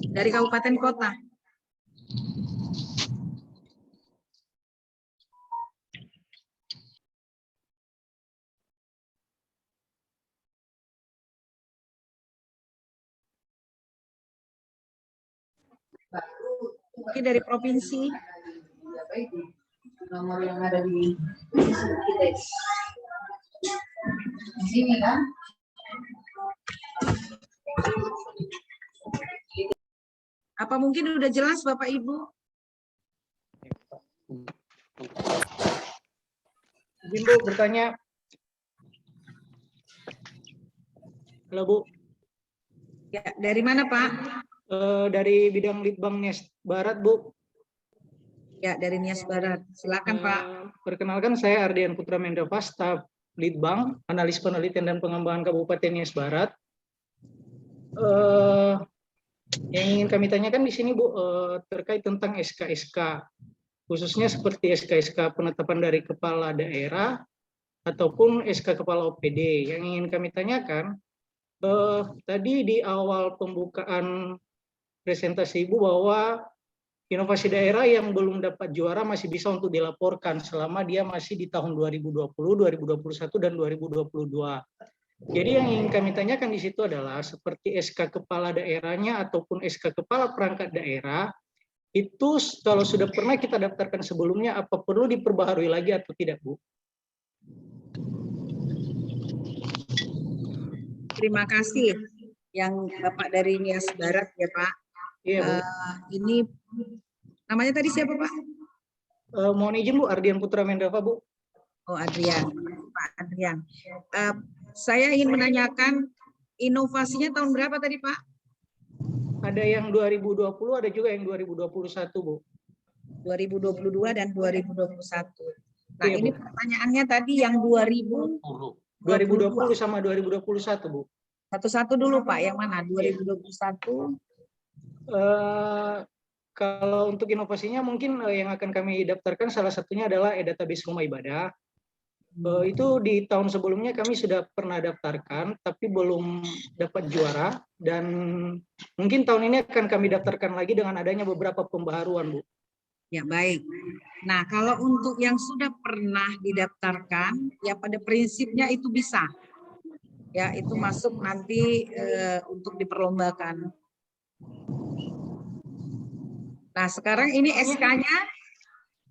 dari kabupaten kota. Mungkin dari provinsi. Nomor yang ada di sini kan? Apa mungkin udah jelas Bapak Ibu? Izin Bu bertanya. Halo Bu. Ya, dari mana Pak? Dari bidang Litbang Nias Barat Bu. Ya, dari Nias Barat. Silakan Pak. Perkenalkan saya Ardian Putra Mendava, staf Litbang, analis penelitian dan pengembangan Kabupaten Nias Barat. Yang ingin kami tanyakan di sini Bu, terkait tentang SK-SK, khususnya seperti SK-SK penetapan dari kepala daerah ataupun SK kepala OPD. Yang ingin kami tanyakan, tadi di awal pembukaan presentasi Ibu bahwa inovasi daerah yang belum dapat juara masih bisa untuk dilaporkan selama dia masih di tahun 2020, 2021, dan 2022. Jadi yang ingin kami tanyakan di situ adalah seperti SK kepala daerahnya ataupun SK kepala perangkat daerah, itu kalau sudah pernah kita daftarkan sebelumnya, apa perlu diperbaharui lagi atau tidak, Bu? Terima kasih yang Bapak dari Nias Barat ya Pak. Iya, Bu. Ini namanya tadi siapa Pak? Mohon izin Bu, Ardian Putra Mendava Bu. Oh Adrian, Pak Adrian. Saya ingin menanyakan inovasinya tahun berapa tadi Pak? Ada yang 2020, ada juga yang 2021 Bu. 2022 dan 2021. Nah iya, ini Bu. Pertanyaannya tadi yang 2020 sama 2021 Bu. Satu-satu dulu Pak, yang mana? 2021? Kalau untuk inovasinya mungkin yang akan kami daftarkan salah satunya adalah database rumah ibadah. Itu di tahun sebelumnya kami sudah pernah daftarkan, tapi belum dapat juara. Dan mungkin tahun ini akan kami daftarkan lagi dengan adanya beberapa pembaharuan, Bu. Ya baik. Nah kalau untuk yang sudah pernah didaftarkan, ya pada prinsipnya itu bisa. Ya itu masuk nanti untuk diperlombakan. Nah sekarang ini SK-nya?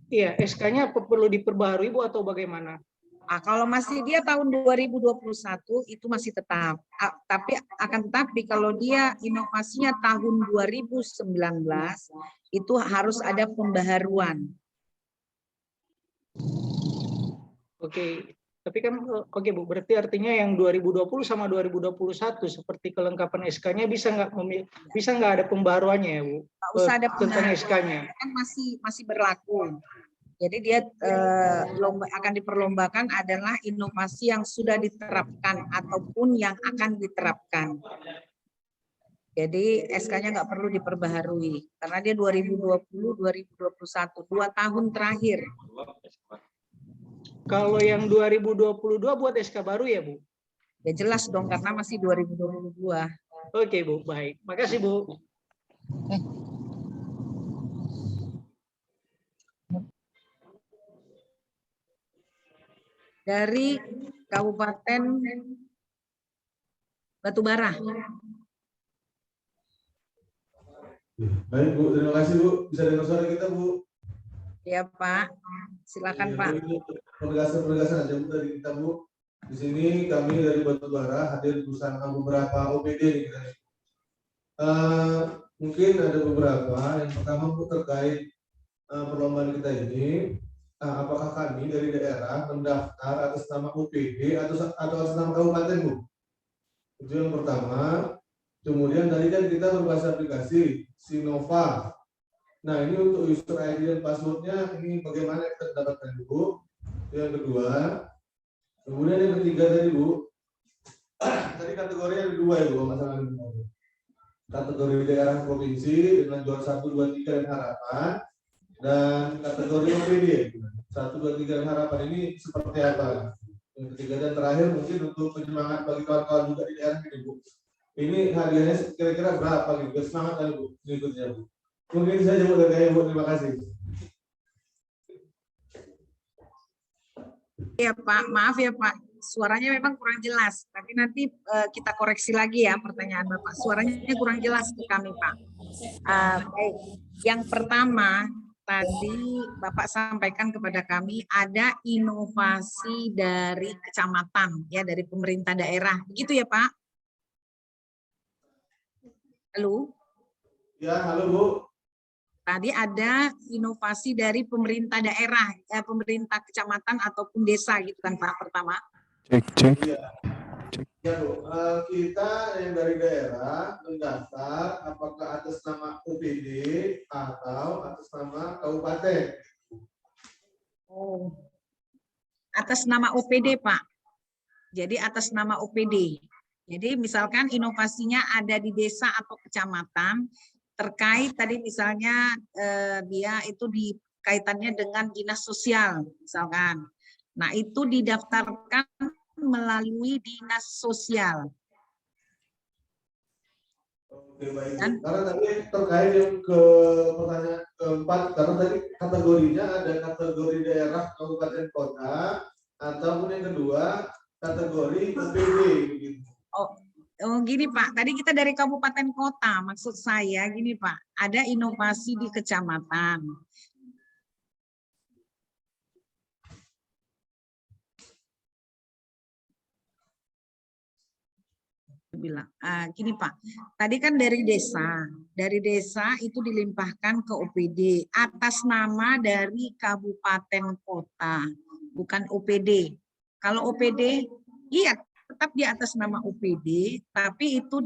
Iya, SK-nya perlu diperbaharui Bu atau bagaimana? Nah, kalau masih dia tahun 2021 itu masih tetap. Tapi akan tetapi kalau dia inovasinya tahun 2019 itu harus ada pembaharuan. Oke. Tapi kan oke Bu, berarti artinya yang 2020 sama 2021 seperti kelengkapan SK-nya bisa nggak ada pembaruannya ya Bu? Nggak usah ada tentang pembaruan, SK-nya. kan masih berlaku. Jadi dia akan diperlombakan adalah inovasi yang sudah diterapkan ataupun yang akan diterapkan. Jadi SK-nya nggak perlu diperbaharui karena dia 2020-2021, 2 tahun terakhir. Kalau yang 2022 buat SK baru ya Bu? Ya jelas dong karena masih 2022. Oke Bu, baik. Makasih Bu. Dari Kabupaten Batubara. Baik Bu, terima kasih Bu. Bisa dengar suara kita Bu? Ya Pak, silakan Pak. Penegasan aja Bu dari kita Bu. Di sini kami dari Batubara hadir bersama beberapa OPD nih kita. Mungkin ada beberapa. Yang pertama Bu terkait perlombaan kita ini. Apakah kami dari daerah mendaftar atas nama OPD atau atas nama kabupaten Bu? Itu yang pertama. Kemudian tadi kan kita berbasis aplikasi Sinova. Nah ini untuk user ID dan passwordnya ini bagaimana kita dapatkan Bu? Yang kedua, kemudian yang ketiga tadi Bu, tadi kategori ada 2 ya Bu, masalah kategori daerah provinsi dengan juara 1, 2, 3 dan harapan, dan kategori OPD 1, 2, 3 dan harapan ini seperti apa? Yang ketiga dan terakhir mungkin untuk penyemangat bagi kawan-kawan juga di daerah ini Bu. Ini hadiahnya kira-kira berapa gitu? Semangat kali Bu, berikutnya Bu. Mungkin saya jemput dari Bu, terima kasih. Ya Pak, maaf ya Pak, suaranya memang kurang jelas. Tapi nanti kita koreksi lagi ya pertanyaan Bapak. Suaranya kurang jelas ke kami Pak. Baik, yang pertama tadi Bapak sampaikan kepada kami ada inovasi dari kecamatan ya, dari pemerintah daerah. Begitu ya Pak? Halo? Ya, halo Bu. Tadi ada inovasi dari pemerintah daerah, pemerintah kecamatan ataupun desa gitu kan Pak pertama. Cek. Iya. Ya Bu, kita yang dari daerah mendaftar apakah atas nama OPD atau atas nama kabupaten. Oh, atas nama OPD Pak. Jadi atas nama OPD. Jadi misalkan inovasinya ada di desa atau kecamatan, terkait tadi misalnya dia itu kaitannya dengan dinas sosial misalkan. Nah itu didaftarkan melalui dinas sosial. Oke baik. Karena tadi terkait yang ke pertanyaan keempat, karena tadi kategorinya ada kategori daerah, kabupaten, kota, ataupun yang kedua kategori OPD begitu. Oh gini Pak, tadi kita dari kabupaten kota, maksud saya gini Pak, ada inovasi di kecamatan. Bilang, gini Pak, tadi kan dari desa itu dilimpahkan ke OPD atas nama dari kabupaten kota, bukan OPD. Kalau OPD, iya tetap di atas nama OPD, tapi itu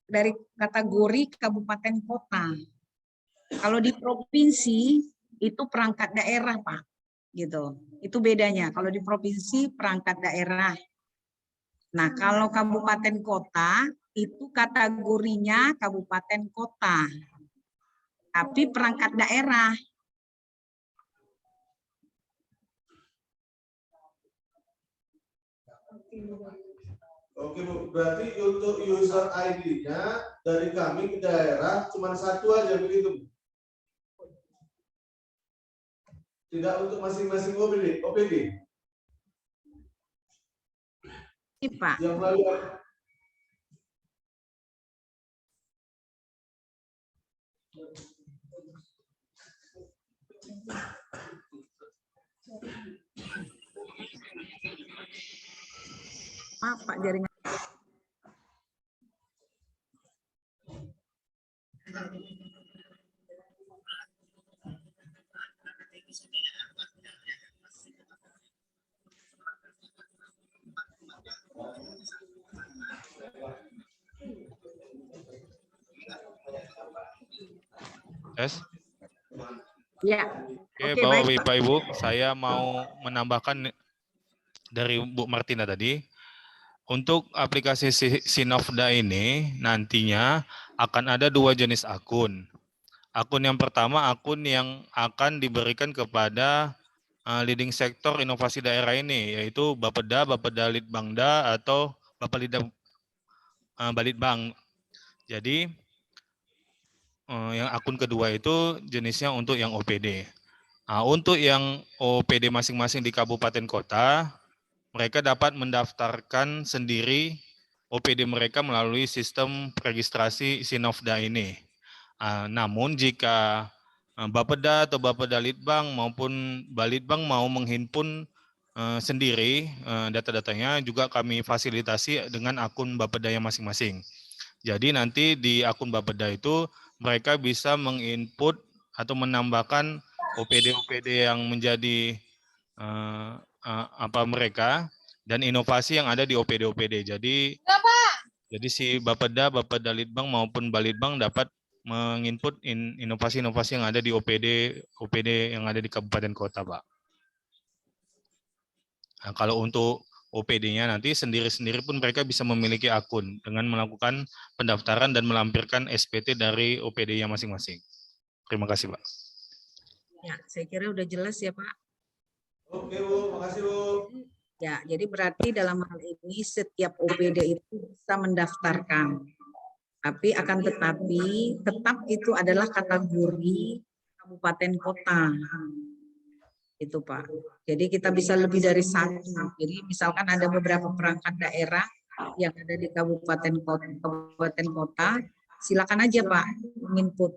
dari kategori kabupaten kota. Kalau di provinsi itu perangkat daerah Pak, gitu. Itu bedanya. Kalau di provinsi perangkat daerah. Nah, kalau kabupaten kota itu kategorinya kabupaten kota, tapi perangkat daerah. Oke Bu, berarti untuk user ID-nya dari kami ke daerah cuma satu aja begitu Bu? Tidak untuk masing-masing OPD? Ini Pak. Yang lalu Maaf Pak, jaringan. Tes. Ya. Oke, Oke, baik, Bapak Pak. Ibu, saya mau menambahkan dari Bu Martina tadi. Untuk aplikasi Sinovda ini nantinya akan ada 2 jenis akun. Akun yang pertama akun yang akan diberikan kepada leading sektor inovasi daerah ini, yaitu Bapeda, Bapeda Litbangda atau Bapelida Balitbang. Jadi yang akun kedua itu jenisnya untuk yang OPD. Nah, untuk yang OPD masing-masing di kabupaten kota, mereka dapat mendaftarkan sendiri OPD mereka melalui sistem registrasi Sinovda ini. Namun jika Bapeda atau Bapeda Litbang maupun Balitbang mau menghimpun sendiri data-datanya, juga kami fasilitasi dengan akun Bapeda yang masing-masing. Jadi nanti di akun Bapeda itu mereka bisa menginput atau menambahkan OPD-OPD yang menjadi apa mereka dan inovasi yang ada di OPD-OPD. Jadi si Bapeda, Bapeda Litbang maupun Balitbang dapat menginput inovasi-inovasi yang ada di OPD yang ada di kabupaten kota, Pak. Nah, kalau untuk OPD-nya nanti sendiri-sendiri pun mereka bisa memiliki akun dengan melakukan pendaftaran dan melampirkan SPT dari OPD-nya masing-masing. Terima kasih, Pak. Ya, saya kira udah jelas ya, Pak. Oke, Bu. Makasih, Bu. Ya, jadi berarti dalam hal ini setiap OPD itu bisa mendaftarkan. Tapi akan tetapi tetap itu adalah kategori kabupaten kota. Itu, Pak. Jadi kita bisa lebih dari satu. Jadi misalkan ada beberapa perangkat daerah yang ada di kabupaten kota, silakan aja, Pak, menginput.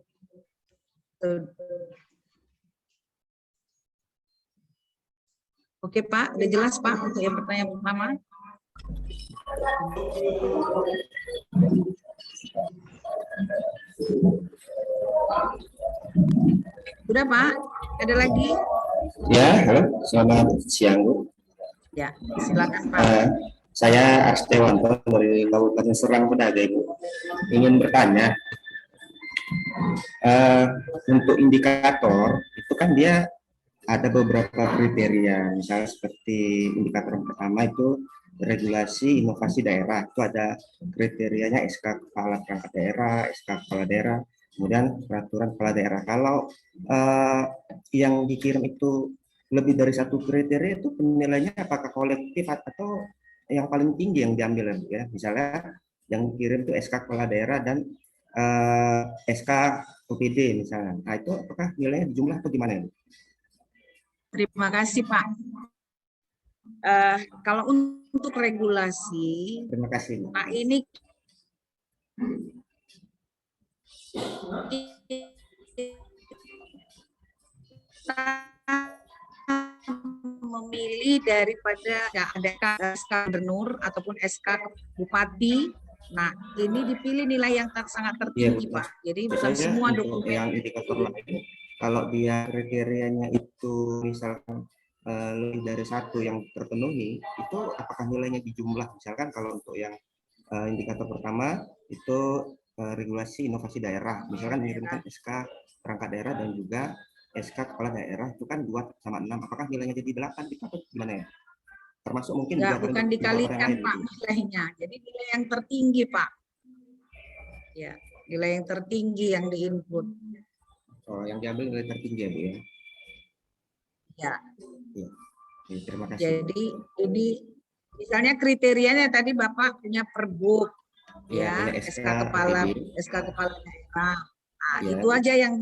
Oke, Pak, udah jelas, Pak, untuk yang pertanyaan pertama. Sudah, Pak? Ada lagi? Ya, halo, selamat siang, Bu. Ya, silakan, Pak. Saya Arstewanto dari Kabupaten Serang Pedaga, Ibu. Ingin bertanya, untuk indikator itu kan dia ada beberapa kriteria, misalnya seperti indikator yang pertama itu regulasi inovasi daerah, itu ada kriterianya SK Kepala Perangkat Daerah, SK Kepala Daerah, kemudian peraturan kepala daerah. Kalau yang dikirim itu lebih dari satu kriteria, itu penilaiannya apakah kolektif atau yang paling tinggi yang diambil, ya? Misalnya yang dikirim itu SK Kepala Daerah dan SK OPD misalnya. Nah, itu apakah nilainya jumlah atau gimana, ya? Terima kasih, Pak. Kalau untuk regulasi, Terima kasih. Pak, ini kita memilih daripada ada SK Gubernur ataupun SK Bupati. Nah, ini dipilih nilai yang sangat tertinggi, Ya, Pak. Jadi bukan biasanya semua untuk dokumen. yang indikator lain, kalau dia kriterianya itu misalkan lebih dari satu yang terpenuhi, itu apakah nilainya di jumlah? Misalkan kalau untuk yang indikator pertama itu regulasi inovasi daerah, misalkan mengirimkan SK perangkat daerah dan juga SK kepala daerah, itu kan 2/6, apakah nilainya jadi 8 itu atau gimana, ya? Termasuk mungkin Ya, juga bukan dikalikan, Pak, nilainya. Jadi nilai yang tertinggi, Pak. Ya, nilai yang tertinggi yang diinput. Oh, yang diambil nilai tertinggi, ya, Bu, ya? Ya. Ya. Ya, terima kasih. Jadi ini misalnya kriterianya tadi Bapak punya Pergub, ya, SK Kepala Daerah. Nah, ya, itu aja yang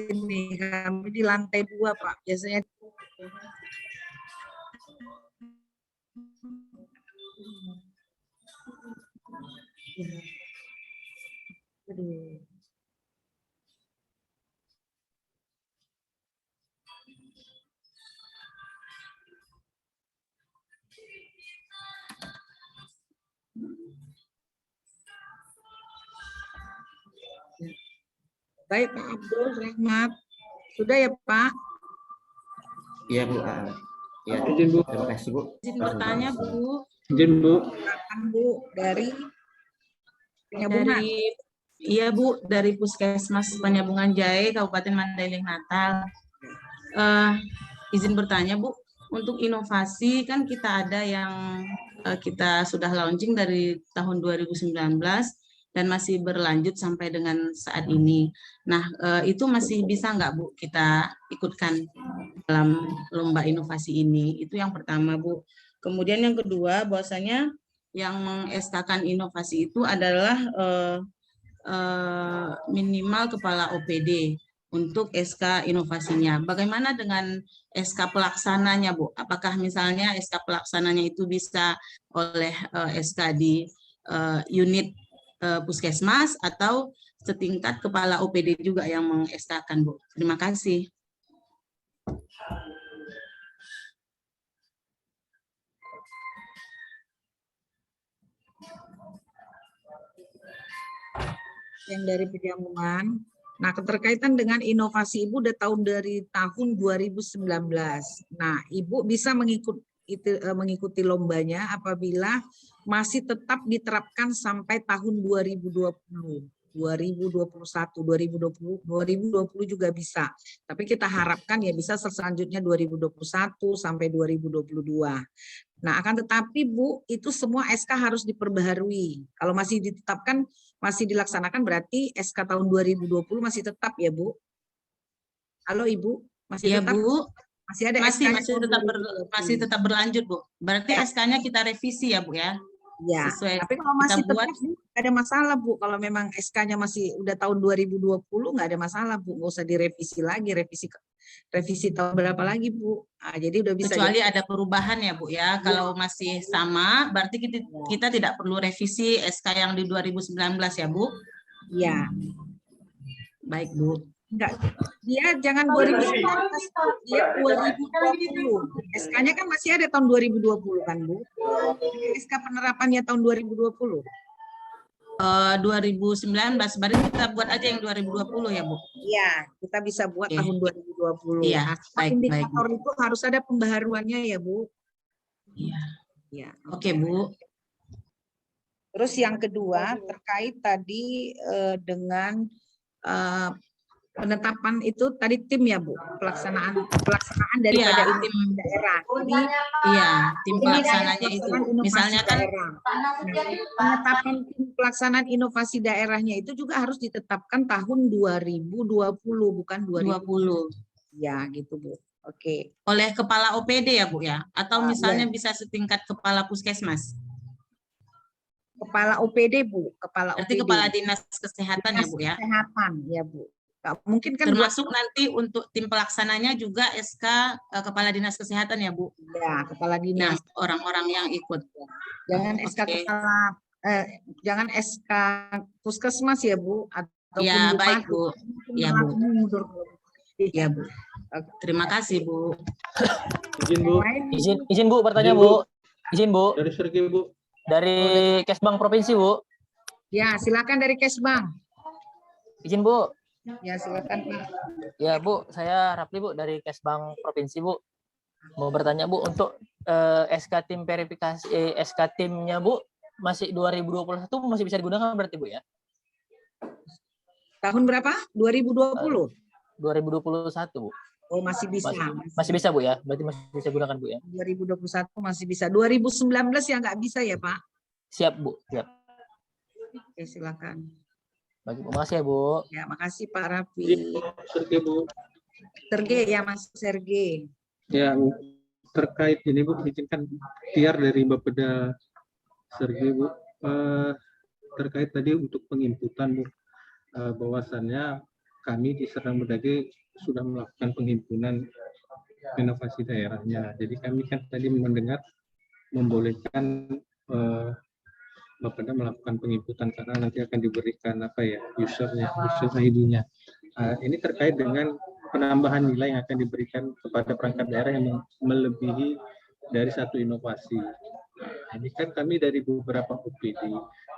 ini kami di lantai 2, Pak. Biasanya aduh. Baik Pak Abdul Rahmat. Sudah ya Pak? Iya Bu. Ya, Izin Bu. terima kasih Bu. Izin bertanya Bu, Izin Bu. Silakan Bu dari penyambungan. iya Bu, dari Puskesmas Penyambungan Jahe Kabupaten Mandailing Natal. Izin bertanya Bu, untuk inovasi kan kita ada yang kita sudah launching dari tahun 2019 dan masih berlanjut sampai dengan saat ini. Nah, itu masih bisa nggak Bu kita ikutkan dalam lomba inovasi ini? Itu yang pertama Bu. Kemudian yang kedua, bahwasanya yang meng-SK-kan inovasi itu adalah minimal kepala OPD untuk SK inovasinya. Bagaimana dengan SK pelaksananya, Bu? Apakah misalnya SK pelaksananya itu bisa oleh SK di unit puskesmas atau setingkat kepala OPD juga yang meng-SK-kan, Bu? Terima kasih. Yang dari Penyambungan. Nah, keterkaitan dengan inovasi Ibu udah dari tahun 2019. Nah, Ibu bisa mengikuti lombanya apabila masih tetap diterapkan sampai tahun 2020. 2021, 2020 juga bisa. Tapi kita harapkan ya bisa selanjutnya 2021 sampai 2022. Nah, akan tetapi Bu, itu semua SK harus diperbaharui. Kalau masih ditetapkan, masih dilaksanakan berarti SK tahun 2020 masih tetap ya Bu? Halo Ibu, masih Ya tetap? Bu, Masih ada masih tetap berlanjut Bu. Berarti Ya. SK-nya kita revisi ya Bu ya? Ya, Sesuai tapi kalau masih kita buat. tetap nggak ada masalah Bu. Kalau memang SK-nya masih udah tahun 2020 nggak ada masalah Bu. Nggak usah direvisi lagi, revisi tahun berapa lagi Bu. Nah, jadi udah bisa. Kecuali ada perubahan ya Bu ya. Kalau masih sama, berarti kita tidak perlu revisi SK yang di 2019 ya Bu? Iya. Baik Bu. Enggak, dia jangan 2019, dia 2020. SK-nya kan masih ada tahun 2020 kan Bu? SK penerapannya tahun 2020. 2019, berarti kita buat aja yang 2020 ya Bu? Iya, kita bisa buat Oke. tahun 2020. Iya, Nah, baik, indikator itu harus ada pembaharuannya ya Bu. Iya. Ya. Oke Bu. Terus yang kedua terkait tadi dengan penetapan itu tadi tim ya Bu, pelaksanaan daripada tim daerah. Jadi iya, tim pelaksananya itu. Misalnya kan penetapan tim pelaksanaan inovasi daerahnya itu juga harus ditetapkan tahun 2020 bukan 2020. Ya, gitu Bu. Oke. Oleh kepala OPD ya Bu ya? Atau misalnya bisa setingkat kepala puskesmas? Kepala OPD Bu, Berarti kepala dinas kesehatan ya Bu ya? Kesehatan ya Bu. Mungkin kan termasuk nanti untuk tim pelaksananya juga SK kepala dinas kesehatan ya Bu? Ya, kepala dinas. Orang-orang yang ikut. Jangan SK kepala, jangan SK puskesmas ya Bu? Ataupun ya baik Bu. Ya Bu. Ya Bu. Terima kasih Bu. Izin Bu. Izin Bu bertanya Bu. Izin Bu. Dari Sergei Bu. Dari Kesbang Provinsi Bu. Ya, silakan dari Kesbang. Izin Bu. Ya, silakan Pak. Ya Bu, saya Rapli Bu dari Kesbang Provinsi Bu. Mau bertanya Bu, untuk SK tim verifikasi SK timnya Bu masih 2021 masih bisa digunakan berarti Bu ya? Tahun berapa? 2020. 2021 Bu. Oh, masih bisa. Masih bisa Bu ya? Berarti masih bisa gunakan Bu ya? 2021 masih bisa. 2019 ya nggak bisa ya Pak? Siap Bu, siap. Oke, silakan. Baik Bu, makasih ya Bu. Ya, makasih Pak Rafi. Sergei Bu. Sergei ya Mas Sergei. Ya, terkait ini Bu, izinkan tiar dari Bapeda Sergei Bu. Terkait tadi untuk penginputan Bu, bahwasannya kami di Serdang Bedagai sudah melakukan penghimpunan inovasi daerahnya. Jadi kami kan tadi mendengar membolehkan Bapeda melakukan penginputan karena nanti akan diberikan user ID-nya. Ini terkait dengan penambahan nilai yang akan diberikan kepada perangkat daerah yang melebihi dari satu inovasi. Ini kan kami dari beberapa OPD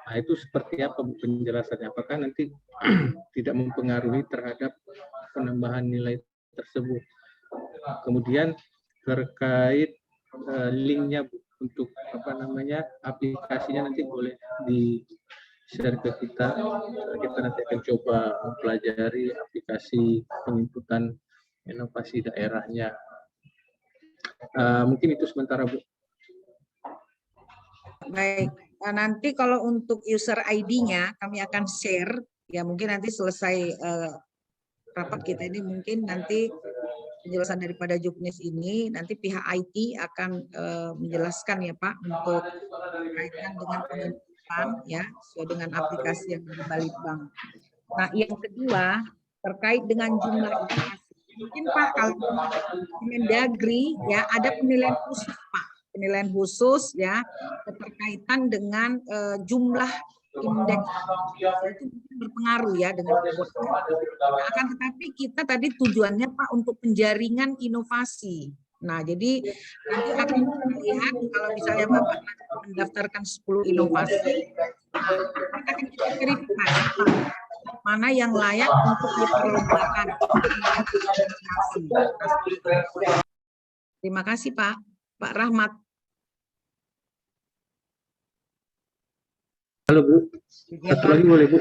Nah, itu seperti apa Bu penjelasannya? Apakah nanti tidak mempengaruhi terhadap penambahan nilai tersebut? Kemudian terkait linknya Bu, untuk aplikasinya nanti boleh di-share ke kita. Kita nanti akan coba mempelajari aplikasi penginputan inovasi daerahnya. Mungkin itu sementara Bu. Baik, nanti kalau untuk user ID-nya kami akan share, ya mungkin nanti selesai rapat kita ini, mungkin nanti penjelasan daripada Juknis ini, nanti pihak IT akan menjelaskan ya Pak, untuk berkaitan dengan penginputan ya, sesuai dengan aplikasi yang di Balitbank. Nah, yang kedua, terkait dengan jumlah inovasi. Mungkin Pak, kalau Kemendagri ya ada penilaian khusus Pak, penilaian khusus ya berkaitan dengan jumlah indeks itu berpengaruh ya dengan kebudayaan. Nah, akan tetapi kita tadi tujuannya Pak untuk penjaringan inovasi. Nah, jadi nanti akan melihat kalau misalnya Bapak mendaftarkan 10 inovasi, akan kita verifikasi Pak, mana yang layak untuk diperlombakan. Terima kasih Pak. Pak Rahmat. Halo Bu, satu lagi boleh Bu.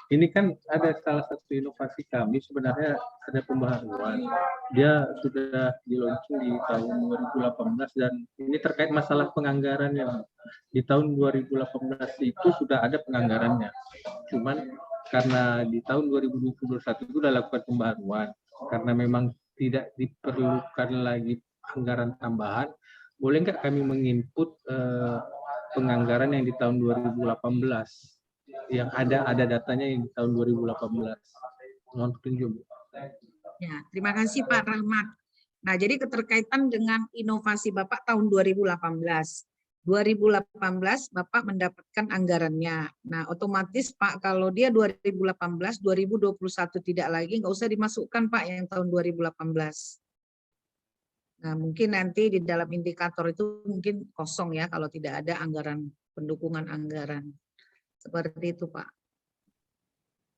Ini kan ada salah satu inovasi kami, sebenarnya ada pembaharuan. Dia sudah di-launching di tahun 2018 dan ini terkait masalah penganggarannya. Di tahun 2018 itu sudah ada penganggarannya. Cuman karena di tahun 2021 itu sudah lakukan pembaharuan. Karena memang tidak diperlukan lagi anggaran tambahan, boleh nggak kami menginput penganggaran yang di tahun 2018 yang ada datanya yang di tahun 2018. Mohon petunjuk. Ya, terima kasih Pak Rahmat. Nah, jadi keterkaitan dengan inovasi Bapak tahun 2018. 2018 Bapak mendapatkan anggarannya. Nah, otomatis Pak kalau dia 2018, 2021 tidak lagi, nggak usah dimasukkan Pak yang tahun 2018. Nah, mungkin nanti di dalam indikator itu mungkin kosong ya kalau tidak ada anggaran, pendukungan anggaran. Seperti itu Pak.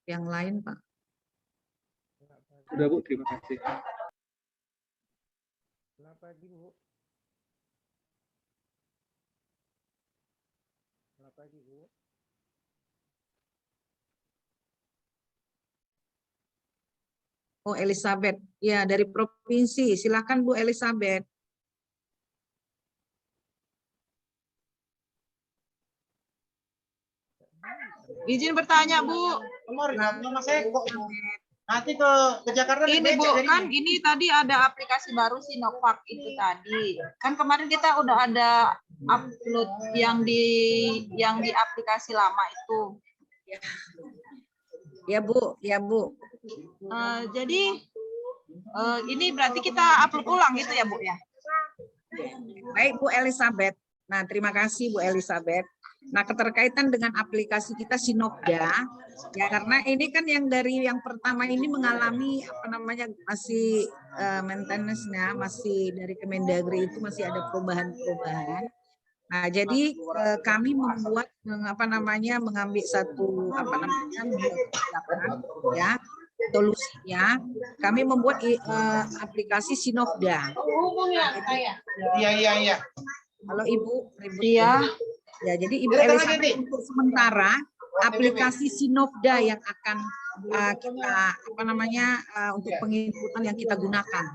Yang lain Pak. Sudah Bu, terima kasih. Selamat pagi Bu. Selamat pagi Bu. Oh, Elizabeth. Ya, dari provinsi. Silakan Bu Elizabeth. Izin bertanya Bu. Nanti ke Jakarta. Ini Bu, kan ini tadi ada aplikasi baru Sinovac itu tadi. Kan kemarin kita udah ada upload yang di aplikasi lama itu. Ya Bu, ya Bu. Jadi ini berarti kita upload ulang gitu ya Bu ya? Baik Bu Elizabeth. Nah, terima kasih Bu Elizabeth. Nah, keterkaitan dengan aplikasi kita Sinopda, ya karena ini kan yang dari yang pertama ini mengalami masih maintenance-nya, masih dari Kemendagri itu masih ada perubahan-perubahan. Nah, jadi kami membuat mengambil satu ya solusinya. Kami membuat aplikasi Sinopda. Iya. Halo Ibu. Iya. Ya, jadi Ibu Elizabeth untuk sementara aplikasi Sinopda yang akan kita untuk penginputan yang kita gunakan.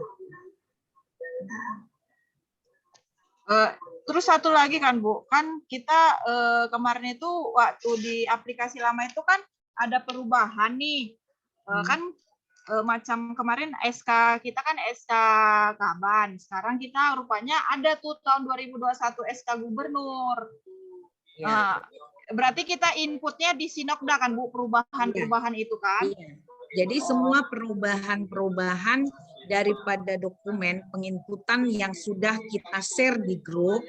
Terus satu lagi kan Bu, kan kita kemarin itu waktu di aplikasi lama itu kan ada perubahan nih, kan macam kemarin SK kita kan SK Kaban, sekarang kita rupanya ada tuh tahun 2021 SK Gubernur. Ya. Berarti kita inputnya di Sinopda kan Bu, perubahan-perubahan itu kan? Iya. Jadi semua perubahan-perubahan daripada dokumen penginputan yang sudah kita share di grup,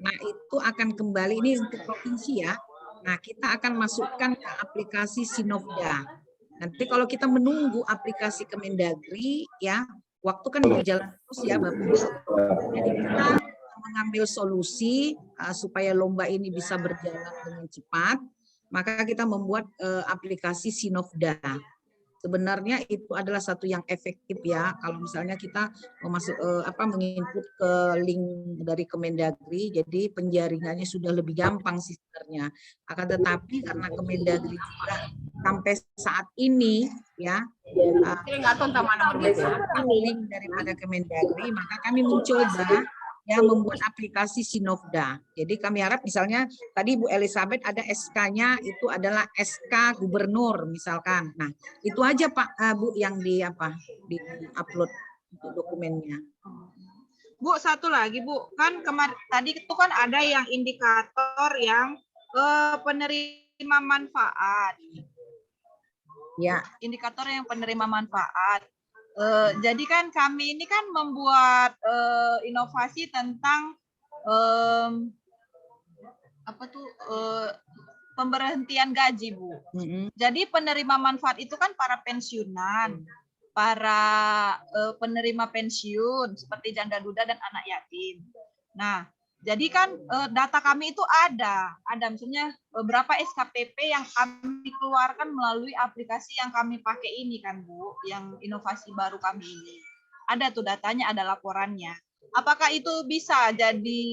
nah itu akan kembali, ini untuk provinsi ya, nah kita akan masukkan ke aplikasi Sinopda. Nanti kalau kita menunggu aplikasi Kemendagri ya, waktu kan berjalan terus ya Bapak. Jadi kita mengambil solusi supaya lomba ini bisa berjalan dengan cepat, maka kita membuat aplikasi Sinovda. Sebenarnya itu adalah satu yang efektif ya. Kalau misalnya kita menginput ke link dari Kemendagri, jadi penjaringannya sudah lebih gampang sih sebenarnya. Akan tetapi karena Kemendagri juga sampai saat ini ya link daripada Kemendagri, maka kami mencoba ya membuat aplikasi Sinovda. Jadi kami harap misalnya tadi Bu Elizabeth ada SK-nya itu adalah SK Gubernur misalkan. Nah, itu aja Pak Bu yang di upload untuk dokumennya. Bu, satu lagi Bu, kan tadi itu kan ada yang indikator yang penerima manfaat. Ya. Indikator yang penerima manfaat. Jadi kan kami ini kan membuat inovasi tentang pemberhentian gaji, Bu. Jadi penerima manfaat itu kan para pensiunan, para penerima pensiun seperti janda duda dan anak yatim. Nah, jadi kan data kami itu ada misalnya beberapa SKPP yang kami keluarkan melalui aplikasi yang kami pakai ini kan Bu, yang inovasi baru kami ini. Ada tuh datanya, ada laporannya. Apakah itu bisa jadi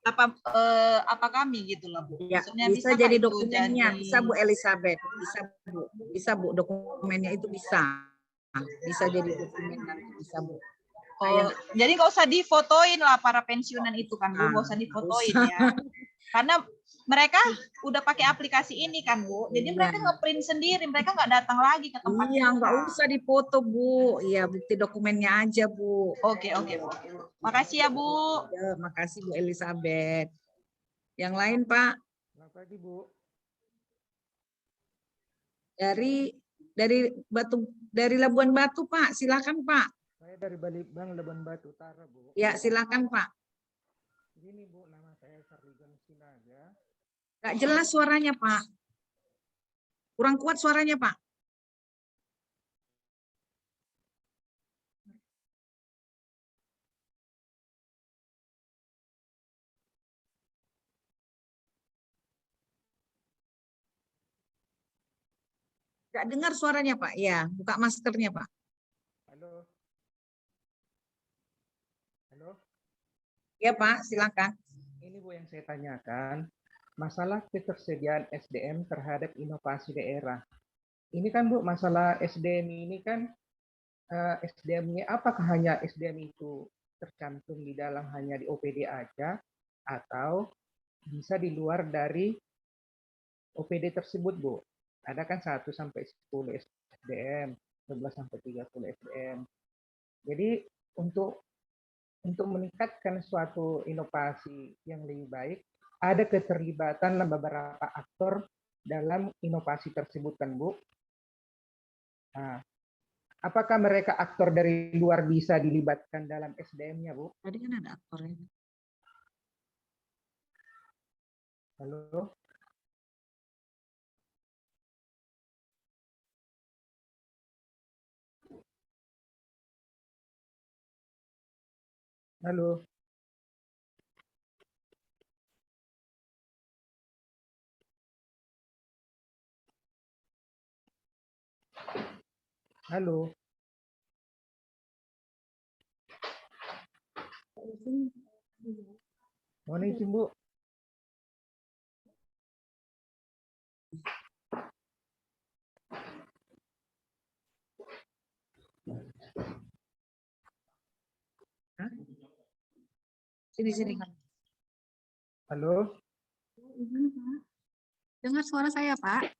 apa kami gitu loh Bu? Ya, maksudnya bisa jadi itu dokumennya, bisa Bu Elizabeth, bisa Bu dokumennya itu bisa jadi dokumen nanti bisa Bu. Jadi nggak usah difotoin lah para pensiunan itu kan Bu, nggak usah difotoin ya. Karena mereka udah pakai aplikasi ini kan Bu, jadi mereka ngeprint sendiri, mereka nggak datang lagi ke tempat Iya, nggak usah difoto Bu, iya bukti dokumennya aja Bu. Oke Bu. Makasih ya Bu. Ya, makasih Bu Elizabeth. Yang lain Pak? Selamat pagi Bu. Dari Labuan Batu Pak, silakan Pak. Saya dari Balitbang Labuan Batu Utara Bu. Ya, silakan Pak. Ini Bu, nama saya Sarligan Sinaga. Nggak jelas suaranya Pak. Kurang kuat suaranya Pak. Nggak dengar suaranya Pak. Ya, buka maskernya Pak. Halo. Halo. Ya Pak, silakan. Ini Bu yang saya tanyakan, masalah ketersediaan SDM terhadap inovasi daerah. Ini kan Bu, masalah SDM ini kan SDM-nya apakah hanya SDM itu tercantum di dalam hanya di OPD aja atau bisa di luar dari OPD tersebut Bu? Ada kan 1 sampai 10 SDM, 12 sampai 30 SDM. Jadi untuk meningkatkan suatu inovasi yang lebih baik, ada keterlibatan beberapa aktor dalam inovasi tersebut kan Bu. Nah, apakah mereka aktor dari luar bisa dilibatkan dalam SDM-nya Bu? Tadi kan ada aktornya. Halo. Halo. Halo. Mohon izin Bu. Sini. Halo. Dengar suara saya, Pak?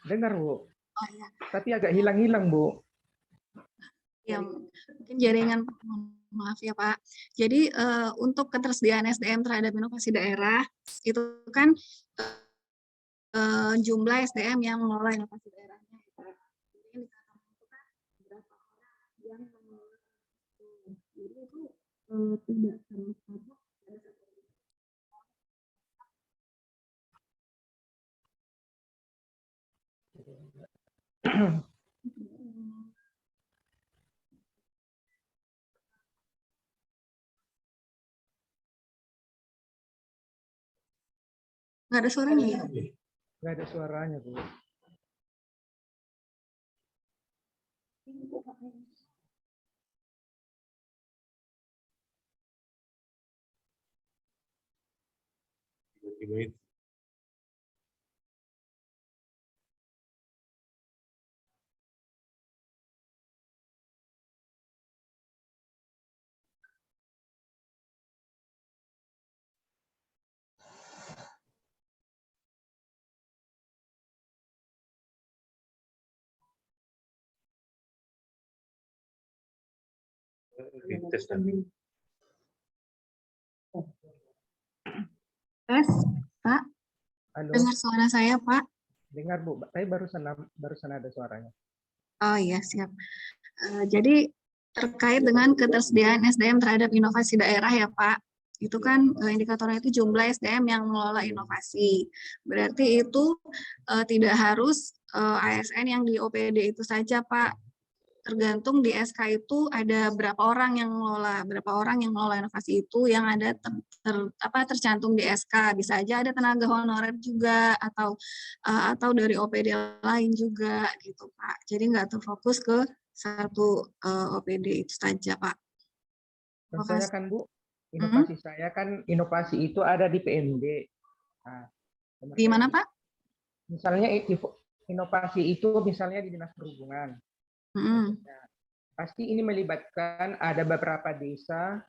Dengar, Bu. Oh iya. Tapi agak hilang-hilang, Bu. Ya, mungkin jaringan, Pak. Maaf ya, Pak. Jadi untuk ketersediaan SDM terhadap inovasi daerah, itu kan jumlah SDM yang mengelola inovasi daerahnya. Jadi kan berapa orang yang mengelola itu. Jadi itu tidak terlalu Nggak ada suaranya ya? Nggak ada suaranya, Bu. Tiba-tiba itu. Oke, tes lagi. Tes, Pak. Halo, Dengar suara saya, Pak? dengar Bu. Tapi barusan ada suaranya. Oh iya, siap. Jadi terkait dengan ketersediaan SDM terhadap inovasi daerah ya Pak, itu kan indikatornya itu jumlah SDM yang mengelola inovasi. Berarti itu tidak harus ASN yang di OPD itu saja Pak. Tergantung di SK itu ada berapa orang yang mengelola inovasi itu yang ada tercantum di SK. Bisa aja ada tenaga honorer juga atau dari OPD lain juga gitu Pak. Jadi nggak terfokus ke satu OPD itu saja Pak. Contohnya kan Bu, inovasi saya kan inovasi itu ada di PMD. Nah, di mana Pak? Misalnya inovasi itu misalnya di Dinas Perhubungan. Nah, pasti ini melibatkan ada beberapa desa,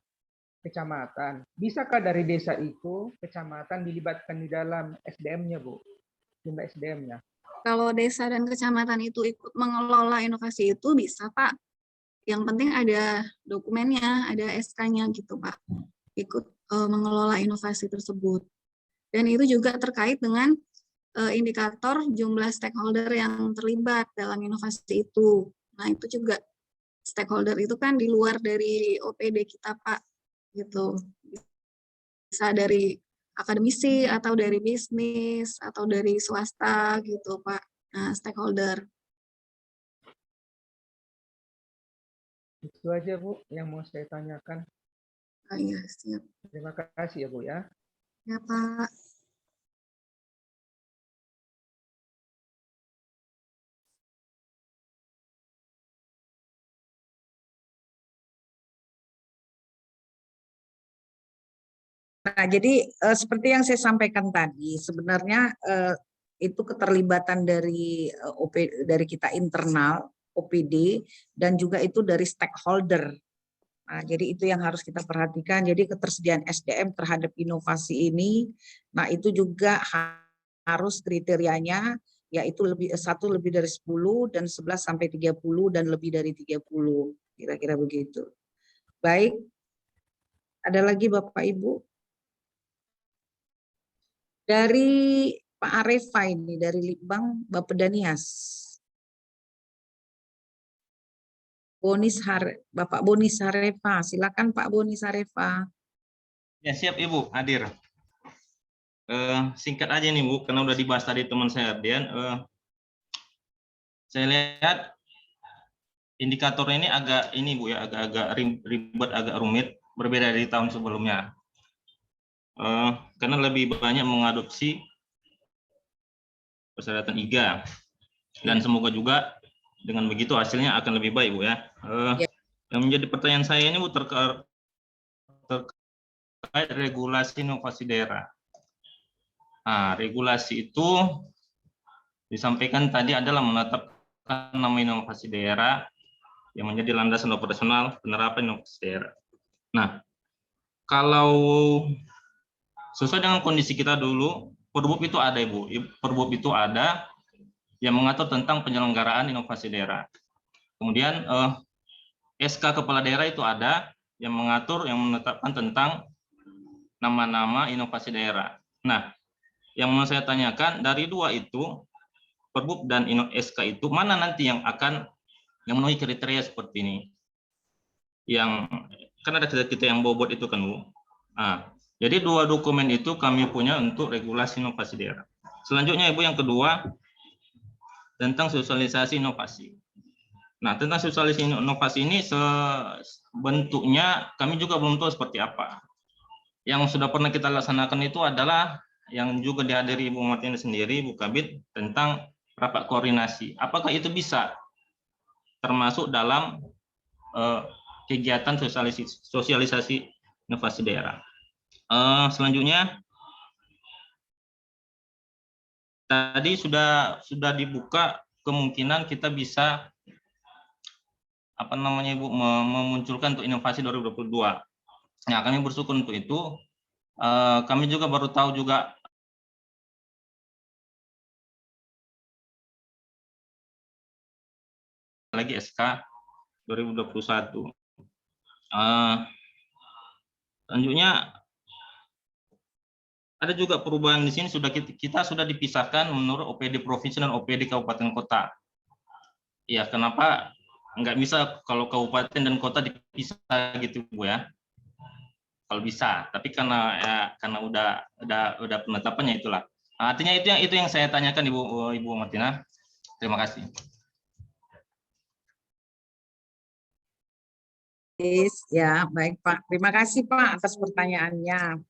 kecamatan. Bisakah dari desa itu kecamatan dilibatkan di dalam SDM-nya, Bu? Jumlah SDM-nya. Kalau desa dan kecamatan itu ikut mengelola inovasi itu bisa, Pak. Yang penting ada dokumennya, ada SK-nya gitu, Pak. Ikut mengelola inovasi tersebut. Dan itu juga terkait dengan indikator jumlah stakeholder yang terlibat dalam inovasi itu. Nah, itu juga stakeholder itu kan di luar dari OPD kita, Pak. Gitu. Bisa dari akademisi atau dari bisnis atau dari swasta gitu, Pak. Nah, stakeholder. Itu aja Bu yang mau saya tanyakan. Oh, iya, siap. Terima kasih ya Bu ya. Ya Pak. Nah, jadi seperti yang saya sampaikan tadi, sebenarnya itu keterlibatan dari dari kita internal OPD dan juga itu dari stakeholder. Nah, jadi itu yang harus kita perhatikan. Jadi ketersediaan SDM terhadap inovasi ini, nah itu juga harus kriterianya yaitu satu lebih dari 10 dan 11 sampai 30 dan lebih dari 30. Kira-kira begitu. Baik. Ada lagi Bapak Ibu? Dari Pak Arefa ini, dari Litbang Bapak Danias. Bapak Bonis Harefa, silakan Pak Bonis Harefa. Ya siap Ibu, hadir. Singkat aja nih Bu, karena udah dibahas tadi teman saya Ardian. Saya lihat indikator ini agak ini Bu ya, agak ribet, agak rumit, berbeda dari tahun sebelumnya. Karena lebih banyak mengadopsi persyaratan IGA dan semoga juga dengan begitu hasilnya akan lebih baik Bu ya. Yang menjadi pertanyaan saya ini Bu terkait regulasi inovasi daerah. Nah, regulasi itu disampaikan tadi adalah menetapkan nama inovasi daerah yang menjadi landasan operasional penerapan inovasi daerah. Nah, kalau sesuai dengan kondisi kita dulu, Perbub itu ada Ibu. Perbub itu ada yang mengatur tentang penyelenggaraan inovasi daerah. Kemudian SK Kepala Daerah itu ada yang mengatur, yang menetapkan tentang nama-nama inovasi daerah. Nah, yang mau saya tanyakan dari dua itu, Perbub dan SK itu, mana nanti yang akan yang memenuhi kriteria seperti ini? Yang kan ada kita yang bobot itu kan Bu. Nah, jadi dua dokumen itu kami punya untuk regulasi inovasi daerah. Selanjutnya Ibu yang kedua tentang sosialisasi inovasi. Nah, tentang sosialisasi inovasi ini bentuknya kami juga belum tahu seperti apa. Yang sudah pernah kita laksanakan itu adalah yang juga dihadiri Ibu Martina sendiri, Bu Kabid, tentang rapat koordinasi. Apakah itu bisa termasuk dalam kegiatan sosialisasi inovasi daerah? Selanjutnya, tadi sudah dibuka kemungkinan kita bisa Ibu memunculkan untuk inovasi 2022. Nah, kami bersyukur untuk itu. Kami juga baru tahu juga lagi SK 2021. Selanjutnya ada juga perubahan di sini, kita sudah dipisahkan menurut OPD provinsi dan OPD kabupaten kota. Ya, kenapa nggak bisa kalau kabupaten dan kota dipisah gitu, Bu ya? Kalau bisa, tapi karena udah penetapannya itulah. Artinya itu yang saya tanyakan Ibu Martina. Terima kasih. Ya, baik Pak. Terima kasih Pak atas pertanyaannya.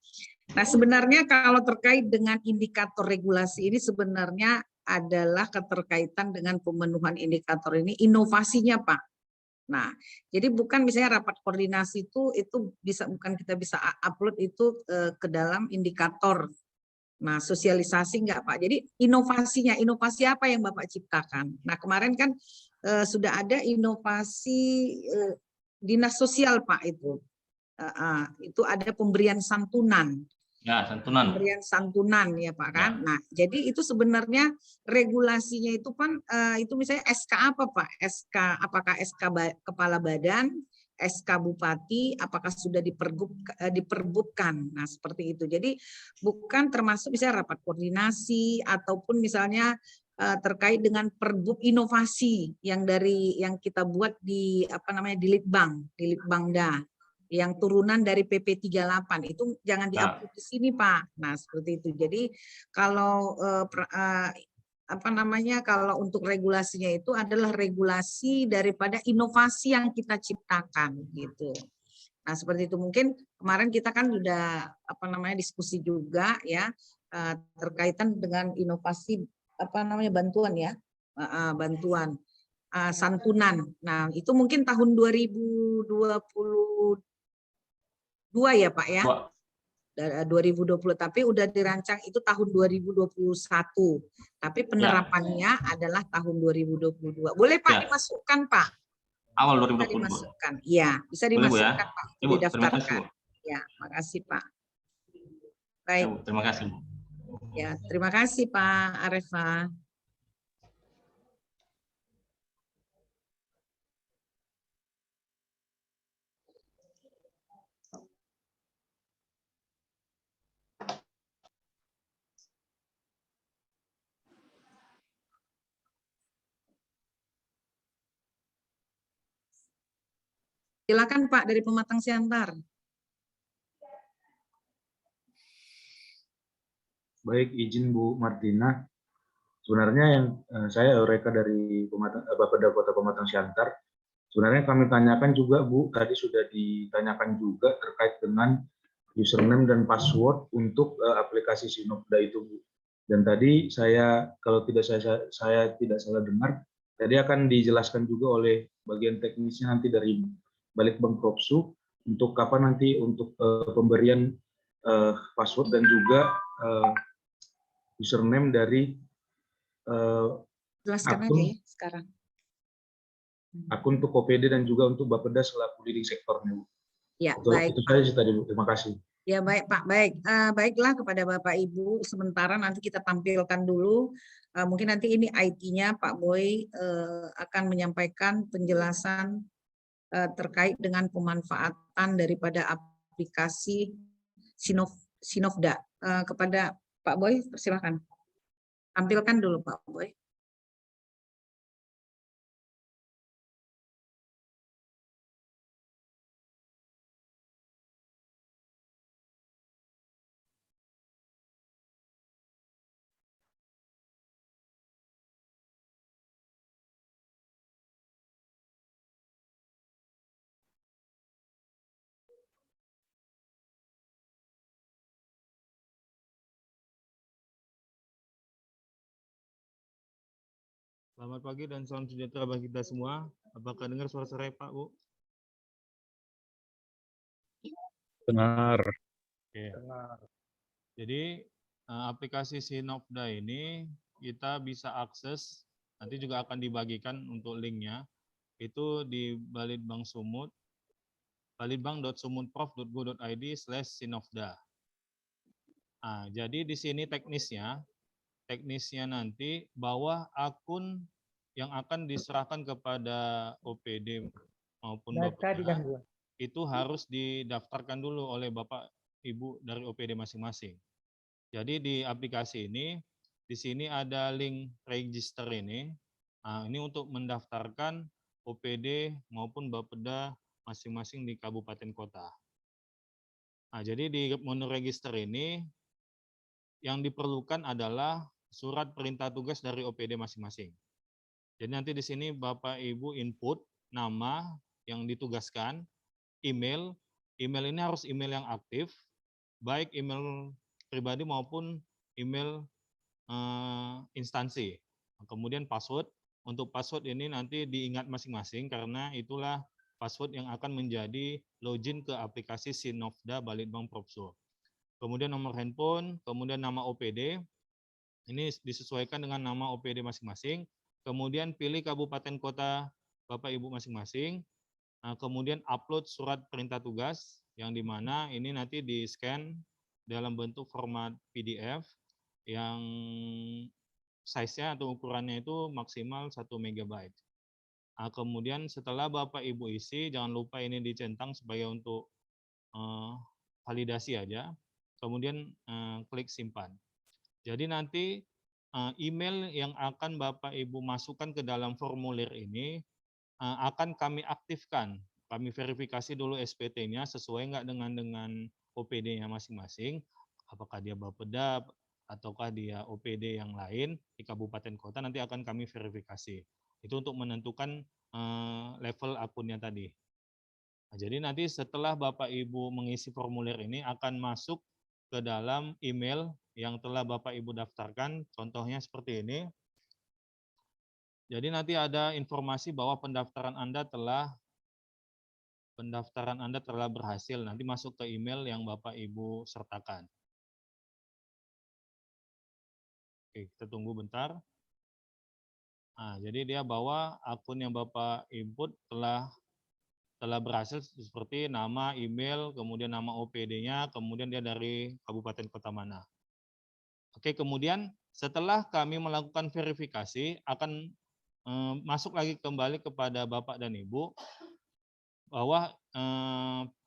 Nah, sebenarnya kalau terkait dengan indikator regulasi ini sebenarnya adalah keterkaitan dengan pemenuhan indikator ini, inovasinya Pak. Nah, jadi bukan misalnya rapat koordinasi itu bukan kita bisa upload itu ke dalam indikator. Nah, sosialisasi enggak Pak. Jadi inovasinya, inovasi apa yang Bapak ciptakan? Nah, kemarin kan sudah ada inovasi dinas sosial Pak itu. Itu ada pemberian santunan. Ya, santunan. Pemberian santunan ya Pak kan. Nah, jadi itu sebenarnya regulasinya itu kan itu misalnya SK apa Pak? SK apakah SK kepala badan, SK bupati, apakah sudah diperbutkan? Nah, seperti itu. Jadi bukan termasuk misalnya rapat koordinasi ataupun misalnya terkait dengan perbuk inovasi yang kita buat di di Litbangda yang turunan dari PP 38 itu jangan diupload di sini Pak. Nah, seperti itu. Jadi kalau kalau untuk regulasinya itu adalah regulasi daripada inovasi yang kita ciptakan gitu. Nah, seperti itu. Mungkin kemarin kita kan sudah diskusi juga ya terkaitan dengan inovasi bantuan ya. Bantuan santunan. Nah, itu mungkin tahun 2022 ya Pak ya. 2020 tapi udah dirancang itu tahun 2021. Tapi penerapannya adalah tahun 2022. Boleh Pak dimasukkan Pak? Awal 2022. Bisa dimasukkan. Iya, bisa dimasukkan Pak. Ibu, didaftarkan. Ya, makasih Pak. Baik. Ibu, terima kasih. Ya, terima kasih Pak Arefa. Silakan Pak dari Pematang Siantar. Baik, izin Bu Martina. Sebenarnya yang saya Eureka dari Bapeda Kota Pematang Siantar. Sebenarnya kami tanyakan juga Bu, tadi sudah ditanyakan juga terkait dengan username dan password untuk aplikasi Sinopda itu Bu. Dan tadi kalau tidak saya tidak salah dengar, tadi akan dijelaskan juga oleh bagian teknisnya nanti dari Balitbang Propsu untuk kapan nanti untuk pemberian password dan juga username dari jelaskan akun, aja ya sekarang. Akun untuk OPD dan juga untuk Bapeda selaku leading sektornya. Ya, baik. Itu saja tadi Bu. Terima kasih. Ya baik Pak, baik. Baiklah kepada Bapak Ibu, sementara nanti kita tampilkan dulu. Mungkin nanti ini IT-nya Pak Boy akan menyampaikan penjelasan terkait dengan pemanfaatan daripada aplikasi Sinopda. Kepada Pak Boy, silakan. Tampilkan dulu Pak Boy. Selamat pagi dan salam sejahtera bagi kita semua. Apakah dengar suara saya, Pak, Bu? Benar. Oke. Jadi aplikasi Sinopda ini kita bisa akses, nanti juga akan dibagikan untuk linknya, itu di Balitbank Sumut, balitbank.sumutprof.go.id/Sinopda. Nah, jadi di sini teknisnya nanti bawah akun yang akan diserahkan kepada OPD maupun Bapeda itu harus didaftarkan dulu oleh Bapak Ibu dari OPD masing-masing. Jadi di aplikasi ini, di sini ada link register ini. Nah, ini untuk mendaftarkan OPD maupun Bapeda masing-masing di kabupaten kota. Nah, jadi di menu register ini yang diperlukan adalah surat perintah tugas dari OPD masing-masing. Jadi nanti di sini Bapak Ibu input nama yang ditugaskan, email ini harus email yang aktif, baik email pribadi maupun email instansi. Kemudian password, untuk password ini nanti diingat masing-masing karena itulah password yang akan menjadi login ke aplikasi Sinopda Balitbank Propso. Kemudian nomor handphone, kemudian nama OPD, ini disesuaikan dengan nama OPD masing-masing. Kemudian pilih kabupaten kota Bapak Ibu masing-masing. Nah, kemudian upload surat perintah tugas yang dimana ini nanti di-scan dalam bentuk format PDF yang size-nya atau ukurannya itu maksimal 1 MB. Nah, kemudian setelah Bapak Ibu isi, jangan lupa ini dicentang sebagai untuk validasi aja. Kemudian klik simpan. Jadi nanti email yang akan Bapak Ibu masukkan ke dalam formulir ini akan kami aktifkan. Kami verifikasi dulu SPT-nya sesuai nggak dengan OPD-nya masing-masing. Apakah dia Bapeda ataukah dia OPD yang lain di kabupaten kota, nanti akan kami verifikasi. Itu untuk menentukan level akunnya tadi. Nah, jadi nanti setelah Bapak Ibu mengisi formulir ini akan masuk ke dalam email yang telah Bapak Ibu daftarkan, contohnya seperti ini. Jadi nanti ada informasi bahwa pendaftaran Anda telah berhasil, nanti masuk ke email yang Bapak Ibu sertakan. Oke, kita tunggu bentar. Nah, jadi dia bahwa akun yang Bapak input telah berhasil seperti nama, email, kemudian nama OPD-nya, kemudian dia dari kabupaten kota mana. Oke, kemudian setelah kami melakukan verifikasi, akan masuk lagi kembali kepada Bapak dan Ibu, bahwa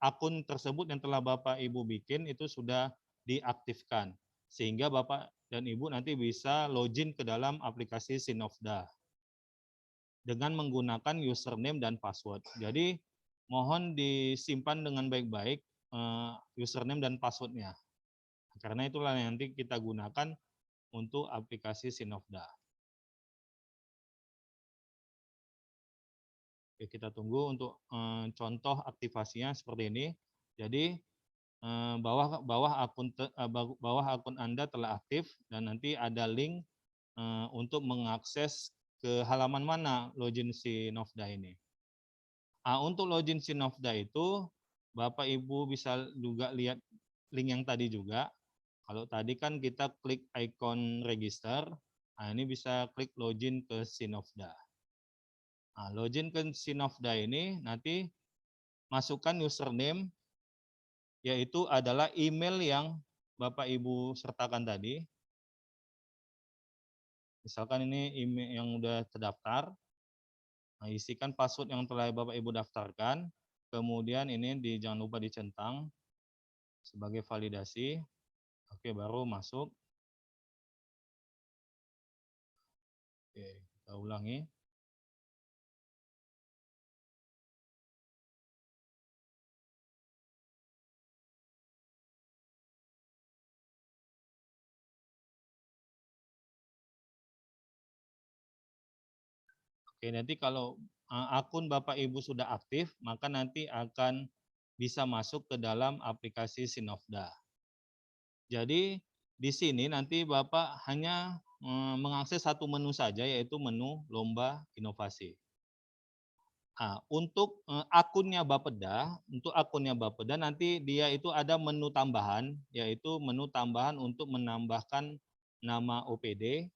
akun tersebut yang telah Bapak Ibu bikin itu sudah diaktifkan. Sehingga Bapak dan Ibu nanti bisa login ke dalam aplikasi Sinopda dengan menggunakan username dan password. Jadi mohon disimpan dengan baik-baik username dan passwordnya. Karena itulah yang nanti kita gunakan untuk aplikasi Sinopda. Oke, kita tunggu untuk contoh aktivasinya seperti ini. Jadi bawah akun Anda telah aktif dan nanti ada link untuk mengakses ke halaman mana login Sinopda ini. Untuk login Sinopda itu Bapak Ibu bisa juga lihat link yang tadi juga. Kalau tadi kan kita klik icon register, ini bisa klik login ke Sinopda. Login ke Sinopda ini nanti masukkan username, yaitu adalah email yang Bapak Ibu sertakan tadi. Misalkan ini email yang sudah terdaftar, isikan password yang telah Bapak Ibu daftarkan, kemudian ini jangan lupa dicentang sebagai validasi. Oke, baru masuk. Oke, kita ulangi. Oke, nanti kalau akun Bapak Ibu sudah aktif, maka nanti akan bisa masuk ke dalam aplikasi Sinopda. Jadi di sini nanti Bapak hanya mengakses satu menu saja, yaitu menu lomba inovasi. Nah, untuk akunnya Bapeda, nanti dia itu ada menu tambahan, yaitu menu tambahan untuk menambahkan nama OPD.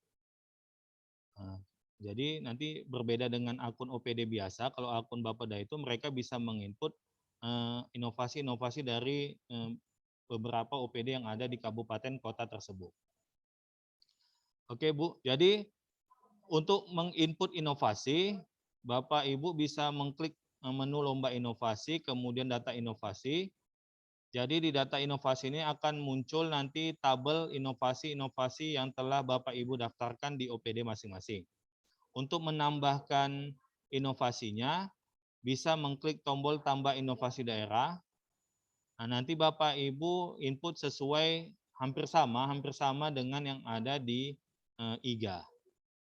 Nah, jadi nanti berbeda dengan akun OPD biasa, kalau akun Bapeda itu mereka bisa menginput inovasi-inovasi dari beberapa OPD yang ada di kabupaten kota tersebut. Oke Bu, jadi untuk menginput inovasi, Bapak Ibu bisa mengklik menu lomba inovasi, kemudian data inovasi. Jadi di data inovasi ini akan muncul nanti tabel inovasi-inovasi yang telah Bapak Ibu daftarkan di OPD masing-masing. Untuk menambahkan inovasinya, bisa mengklik tombol tambah inovasi daerah. Nah, nanti Bapak Ibu input sesuai hampir sama dengan yang ada di IGA.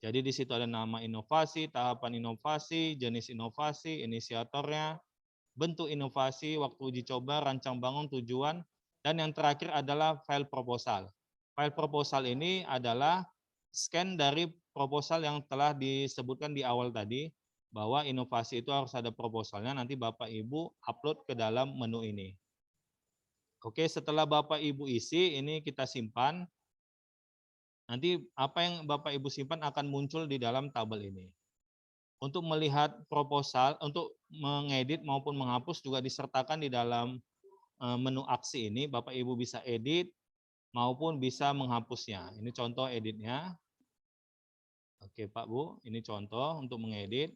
Jadi di situ ada nama inovasi, tahapan inovasi, jenis inovasi, inisiatornya, bentuk inovasi, waktu uji coba, rancang bangun, tujuan, dan yang terakhir adalah file proposal. File proposal ini adalah scan dari proposal yang telah disebutkan di awal tadi, bahwa inovasi itu harus ada proposalnya, nanti Bapak Ibu upload ke dalam menu ini. Oke, setelah Bapak Ibu isi, ini kita simpan. Nanti apa yang Bapak Ibu simpan akan muncul di dalam tabel ini. Untuk melihat proposal, untuk mengedit maupun menghapus juga disertakan di dalam menu aksi ini. Bapak Ibu bisa edit maupun bisa menghapusnya. Ini contoh editnya. Oke Pak Bu, ini contoh untuk mengedit.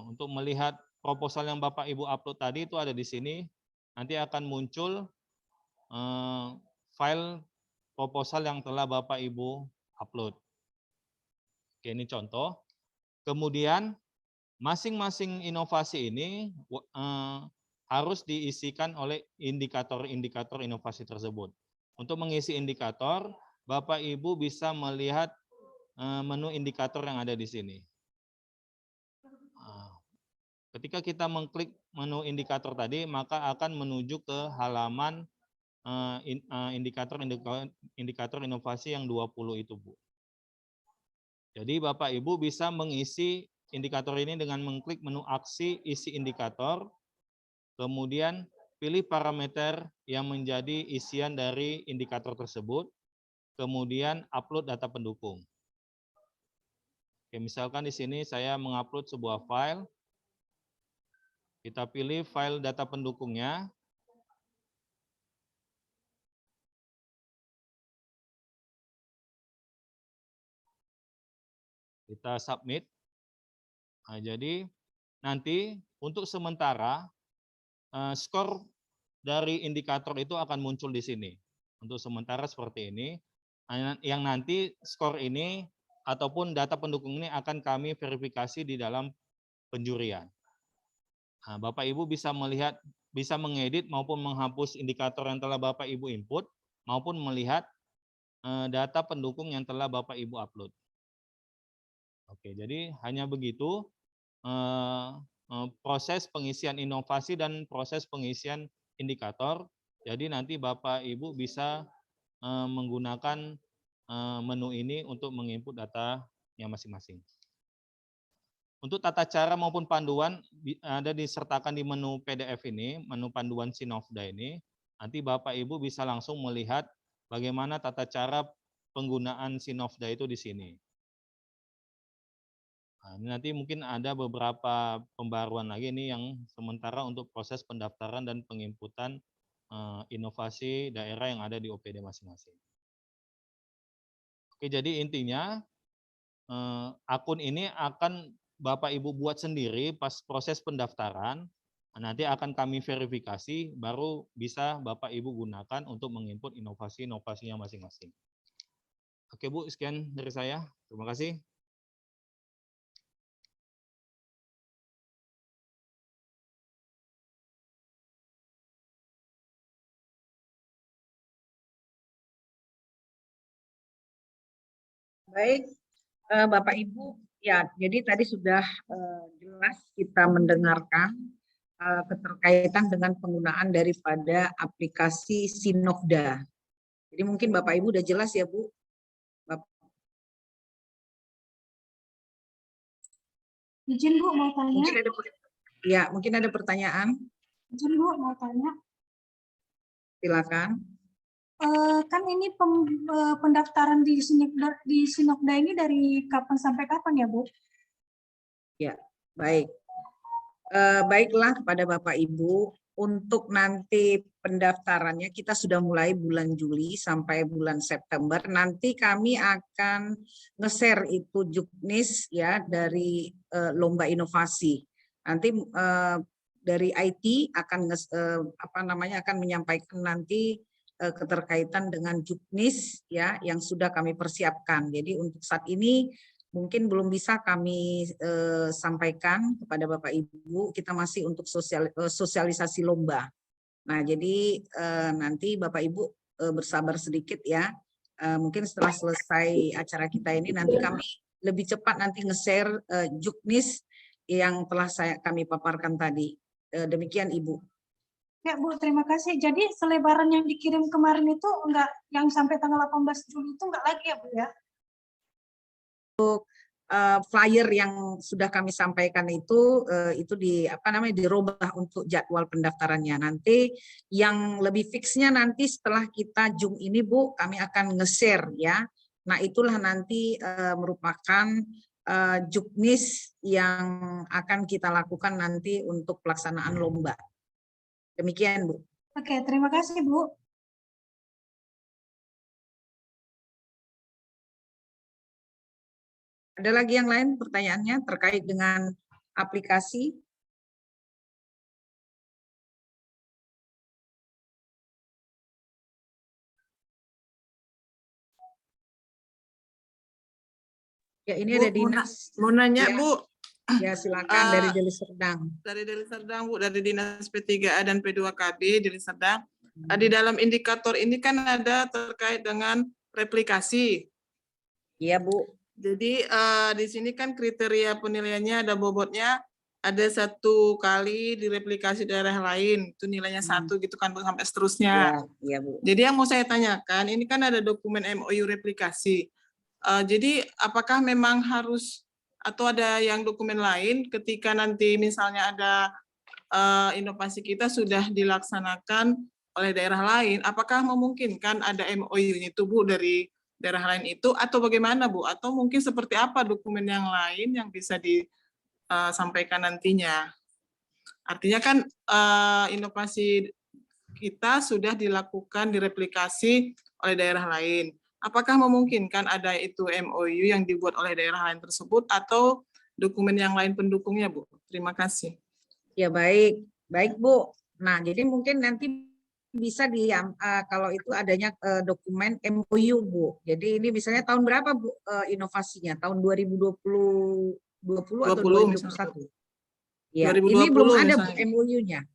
Untuk melihat proposal yang Bapak Ibu upload tadi itu ada di sini. Nanti akan muncul file proposal yang telah Bapak Ibu upload. Oke, ini contoh. Kemudian masing-masing inovasi ini harus diisikan oleh indikator-indikator inovasi tersebut. Untuk mengisi indikator, Bapak Ibu bisa melihat menu indikator yang ada di sini. Ketika kita mengklik menu indikator tadi, maka akan menuju ke halaman indikator inovasi yang 20 itu, Bu. Jadi Bapak Ibu bisa mengisi indikator ini dengan mengklik menu aksi isi indikator, kemudian pilih parameter yang menjadi isian dari indikator tersebut, kemudian upload data pendukung. Oke, misalkan di sini saya mengupload sebuah file, kita pilih file data pendukungnya. Kita submit. Nah, jadi nanti untuk sementara skor dari indikator itu akan muncul di sini. Untuk sementara seperti ini. Yang nanti skor ini ataupun data pendukung ini akan kami verifikasi di dalam penjurian. Nah, Bapak Ibu bisa melihat, bisa mengedit maupun menghapus indikator yang telah Bapak Ibu input maupun melihat data pendukung yang telah Bapak Ibu upload. Oke, jadi hanya begitu proses pengisian inovasi dan proses pengisian indikator. Jadi nanti Bapak Ibu bisa menggunakan menu ini untuk menginput data yang masing-masing. Untuk tata cara maupun panduan ada disertakan di menu PDF ini, menu panduan Sinofda ini. Nanti Bapak Ibu bisa langsung melihat bagaimana tata cara penggunaan Sinofda itu di sini. Nah, nanti mungkin ada beberapa pembaruan lagi nih yang sementara untuk proses pendaftaran dan penginputan inovasi daerah yang ada di OPD masing-masing. Oke, jadi intinya akun ini akan Bapak Ibu buat sendiri pas proses pendaftaran. Nanti akan kami verifikasi, baru bisa Bapak Ibu gunakan untuk menginput inovasi-inovasinya masing-masing. Oke Bu, sekian dari saya. Terima kasih. Baik, Bapak Ibu, ya jadi tadi sudah jelas kita mendengarkan keterkaitan dengan penggunaan daripada aplikasi Sinofda. Jadi mungkin Bapak Ibu udah jelas ya Bu, Izin Bu mau tanya. Mungkin ada pertanyaan. Izin Bu mau tanya. Silakan. Kan ini pendaftaran di Sinokda ini dari kapan sampai kapan ya Bu? Ya, baik. Baiklah kepada Bapak Ibu, untuk nanti pendaftarannya kita sudah mulai bulan Juli sampai bulan September. Nanti kami akan nge-share itu juknis ya dari lomba inovasi. Nanti dari IT akan akan menyampaikan nanti keterkaitan dengan juknis ya yang sudah kami persiapkan. Jadi untuk saat ini mungkin belum bisa kami sampaikan kepada Bapak Ibu, kita masih untuk sosialisasi lomba. Nah, jadi nanti Bapak Ibu bersabar sedikit ya. Mungkin setelah selesai acara kita ini nanti kami lebih cepat nanti nge-share juknis yang telah kami paparkan tadi. Demikian Ibu. Ya Bu, terima kasih. Jadi selebaran yang dikirim kemarin itu enggak, yang sampai tanggal 18 Juli itu enggak lagi ya Bu ya? Flyer yang sudah kami sampaikan itu dirubah untuk jadwal pendaftarannya. Nanti yang lebih fixnya nanti setelah kita Zoom ini Bu, kami akan nge-share ya. Nah itulah nanti merupakan juknis yang akan kita lakukan nanti untuk pelaksanaan lomba. Demikian Bu. Oke, terima kasih Bu. Ada lagi yang lain pertanyaannya terkait dengan aplikasi? Ya ini Bu, ada Dinas. mau nanya ya. Bu. Ya silakan dari Deli Serdang. Dari Deli Serdang Bu, dari Dinas P3A dan P2KB Deli Serdang. Di dalam indikator ini kan ada terkait dengan replikasi. Iya Bu. Jadi di sini kan kriteria penilaiannya ada bobotnya, ada 1 kali direplikasi daerah lain, itu nilainya 1 gitu kan Bu, sampai seterusnya. Iya Bu. Jadi yang mau saya tanyakan, ini kan ada dokumen MOU replikasi. Jadi apakah memang harus atau ada yang dokumen lain ketika nanti misalnya ada inovasi kita sudah dilaksanakan oleh daerah lain, apakah memungkinkan ada MOU-nya itu Bu dari daerah lain itu atau bagaimana Bu? Atau mungkin seperti apa dokumen yang lain yang bisa disampaikan nantinya? Artinya kan inovasi kita sudah dilakukan direplikasi oleh daerah lain. Apakah memungkinkan ada itu MOU yang dibuat oleh daerah lain tersebut atau dokumen yang lain pendukungnya Bu? Terima kasih. Ya baik, baik Bu. Nah jadi mungkin nanti bisa kalau itu adanya dokumen MOU Bu. Jadi ini misalnya tahun berapa Bu inovasinya? Tahun 2020 atau 2021? Ya, 2020 ini belum ada Bu MOU-nya.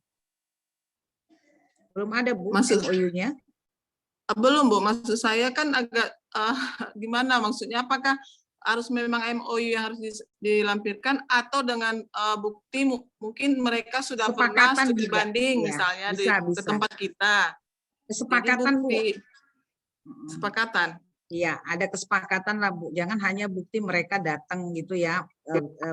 Belum ada Bu MOU-nya. Belum Bu, maksud saya kan agak gimana maksudnya, apakah harus memang MOU yang harus dilampirkan atau dengan bukti mungkin mereka sudah pernah studi banding misalnya ke tempat kita. Kesepakatan Bu. Kesepakatan. Iya, ada kesepakatan lah Bu. Jangan hanya bukti mereka datang gitu ya.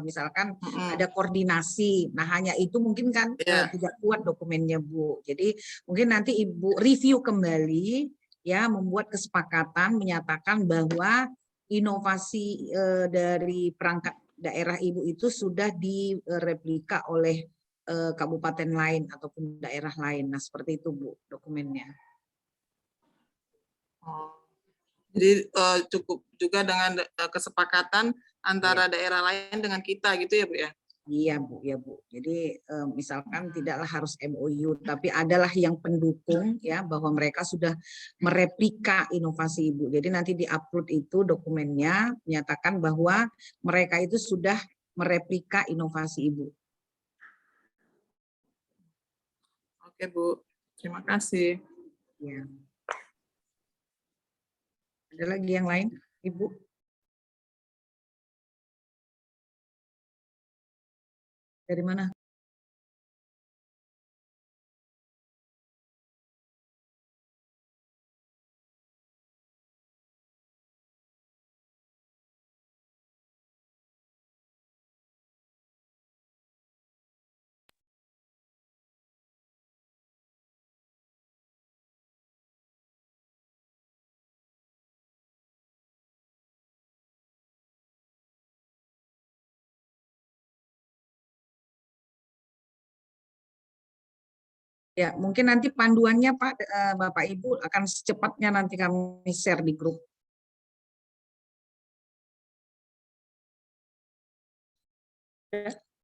Misalkan ada koordinasi. Nah hanya itu mungkin kan tidak kuat dokumennya Bu. Jadi mungkin nanti Ibu review kembali ya, membuat kesepakatan menyatakan bahwa inovasi dari perangkat daerah Ibu itu sudah direplika oleh kabupaten lain ataupun daerah lain. Nah seperti itu Bu dokumennya. Jadi cukup juga dengan kesepakatan antara daerah lain dengan kita gitu ya Bu ya? Iya Bu, ya Bu. Jadi misalkan tidaklah harus MOU, tapi adalah yang pendukung ya bahwa mereka sudah mereplika inovasi Ibu. Jadi nanti diupload itu dokumennya menyatakan bahwa mereka itu sudah mereplika inovasi Ibu. Oke Bu, terima kasih. Ya. Ada lagi yang lain, Ibu? Dari mana? Ya, mungkin nanti panduannya Pak, Bapak Ibu akan secepatnya nanti kami share di grup.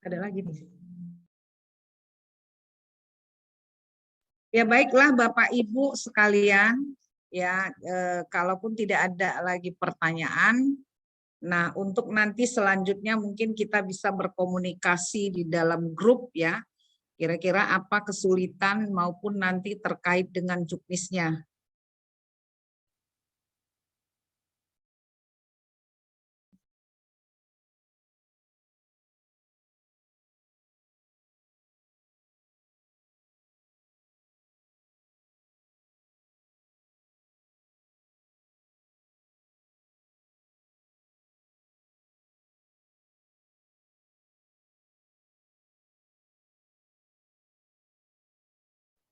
Ada lagi nih. Ya baiklah Bapak Ibu sekalian, ya kalaupun tidak ada lagi pertanyaan, nah untuk nanti selanjutnya mungkin kita bisa berkomunikasi di dalam grup ya, kira-kira apa kesulitan maupun nanti terkait dengan juknisnya.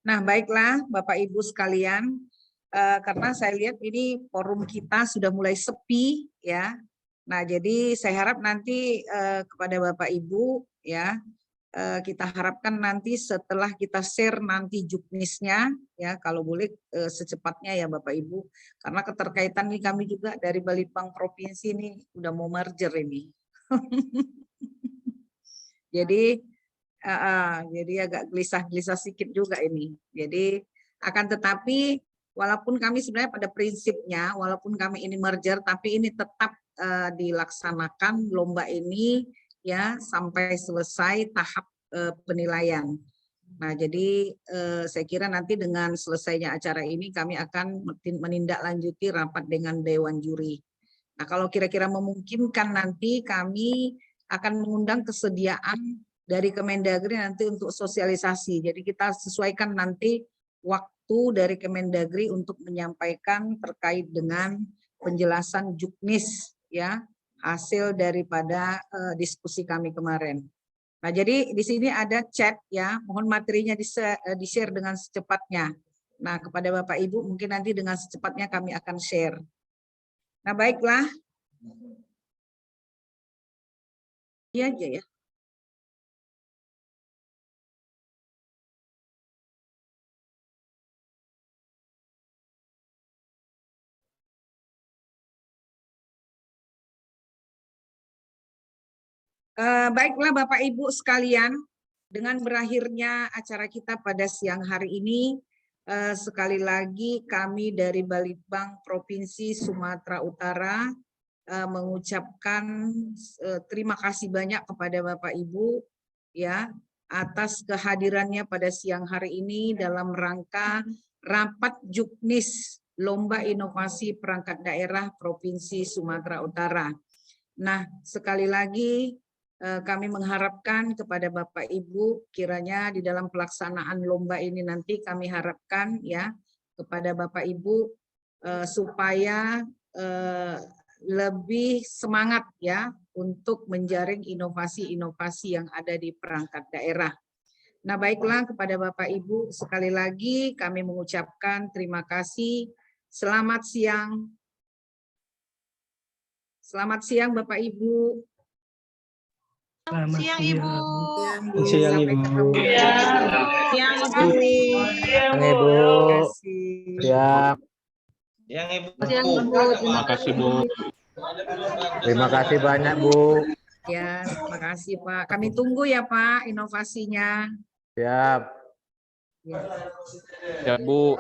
Nah, baiklah Bapak Ibu sekalian, karena saya lihat ini forum kita sudah mulai sepi ya. Nah, jadi saya harap nanti kepada Bapak Ibu ya, kita harapkan nanti setelah kita share nanti juknisnya ya, kalau boleh secepatnya ya Bapak Ibu, karena keterkaitan nih kami juga dari Balitbang Provinsi ini udah mau merger ini. Jadi agak gelisah-gelisah sedikit juga ini. Jadi akan tetapi walaupun kami sebenarnya pada prinsipnya, walaupun kami ini merger, tapi ini tetap dilaksanakan lomba ini ya sampai selesai tahap penilaian. Nah, jadi saya kira nanti dengan selesainya acara ini kami akan menindaklanjuti rapat dengan Dewan Juri. Nah, kalau kira-kira memungkinkan nanti kami akan mengundang kesediaan dari Kemendagri nanti untuk sosialisasi. Jadi kita sesuaikan nanti waktu dari Kemendagri untuk menyampaikan terkait dengan penjelasan juknis ya, hasil daripada diskusi kami kemarin. Nah, jadi di sini ada chat ya, mohon materinya di-share dengan secepatnya. Nah, kepada Bapak Ibu mungkin nanti dengan secepatnya kami akan share. Nah, baiklah. Iya aja ya. Baiklah Bapak Ibu sekalian, dengan berakhirnya acara kita pada siang hari ini, sekali lagi kami dari Balitbang Provinsi Sumatera Utara mengucapkan terima kasih banyak kepada Bapak Ibu ya atas kehadirannya pada siang hari ini dalam rangka rapat juknis Lomba Inovasi Perangkat Daerah Provinsi Sumatera Utara. Nah, sekali lagi kami mengharapkan kepada Bapak Ibu kiranya di dalam pelaksanaan lomba ini nanti kami harapkan ya kepada Bapak Ibu supaya lebih semangat ya untuk menjaring inovasi-inovasi yang ada di perangkat daerah. Nah, baiklah kepada Bapak Ibu sekali lagi kami mengucapkan terima kasih. Selamat siang. Selamat siang Bapak Ibu. Selamat siang Ibu. Siang Ibu. Siang Ibu. Siang Ibu. Siang. Siang Ibu. Siang Ibu. Terima kasih Bu. Terima kasih banyak Bu. Ya, terima kasih Pak. Kami tunggu ya Pak inovasinya. Siap. Ya Bu.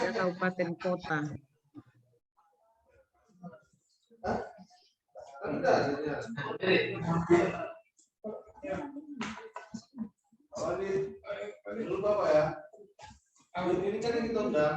Kabupaten kota. Ini kan yang kita undang.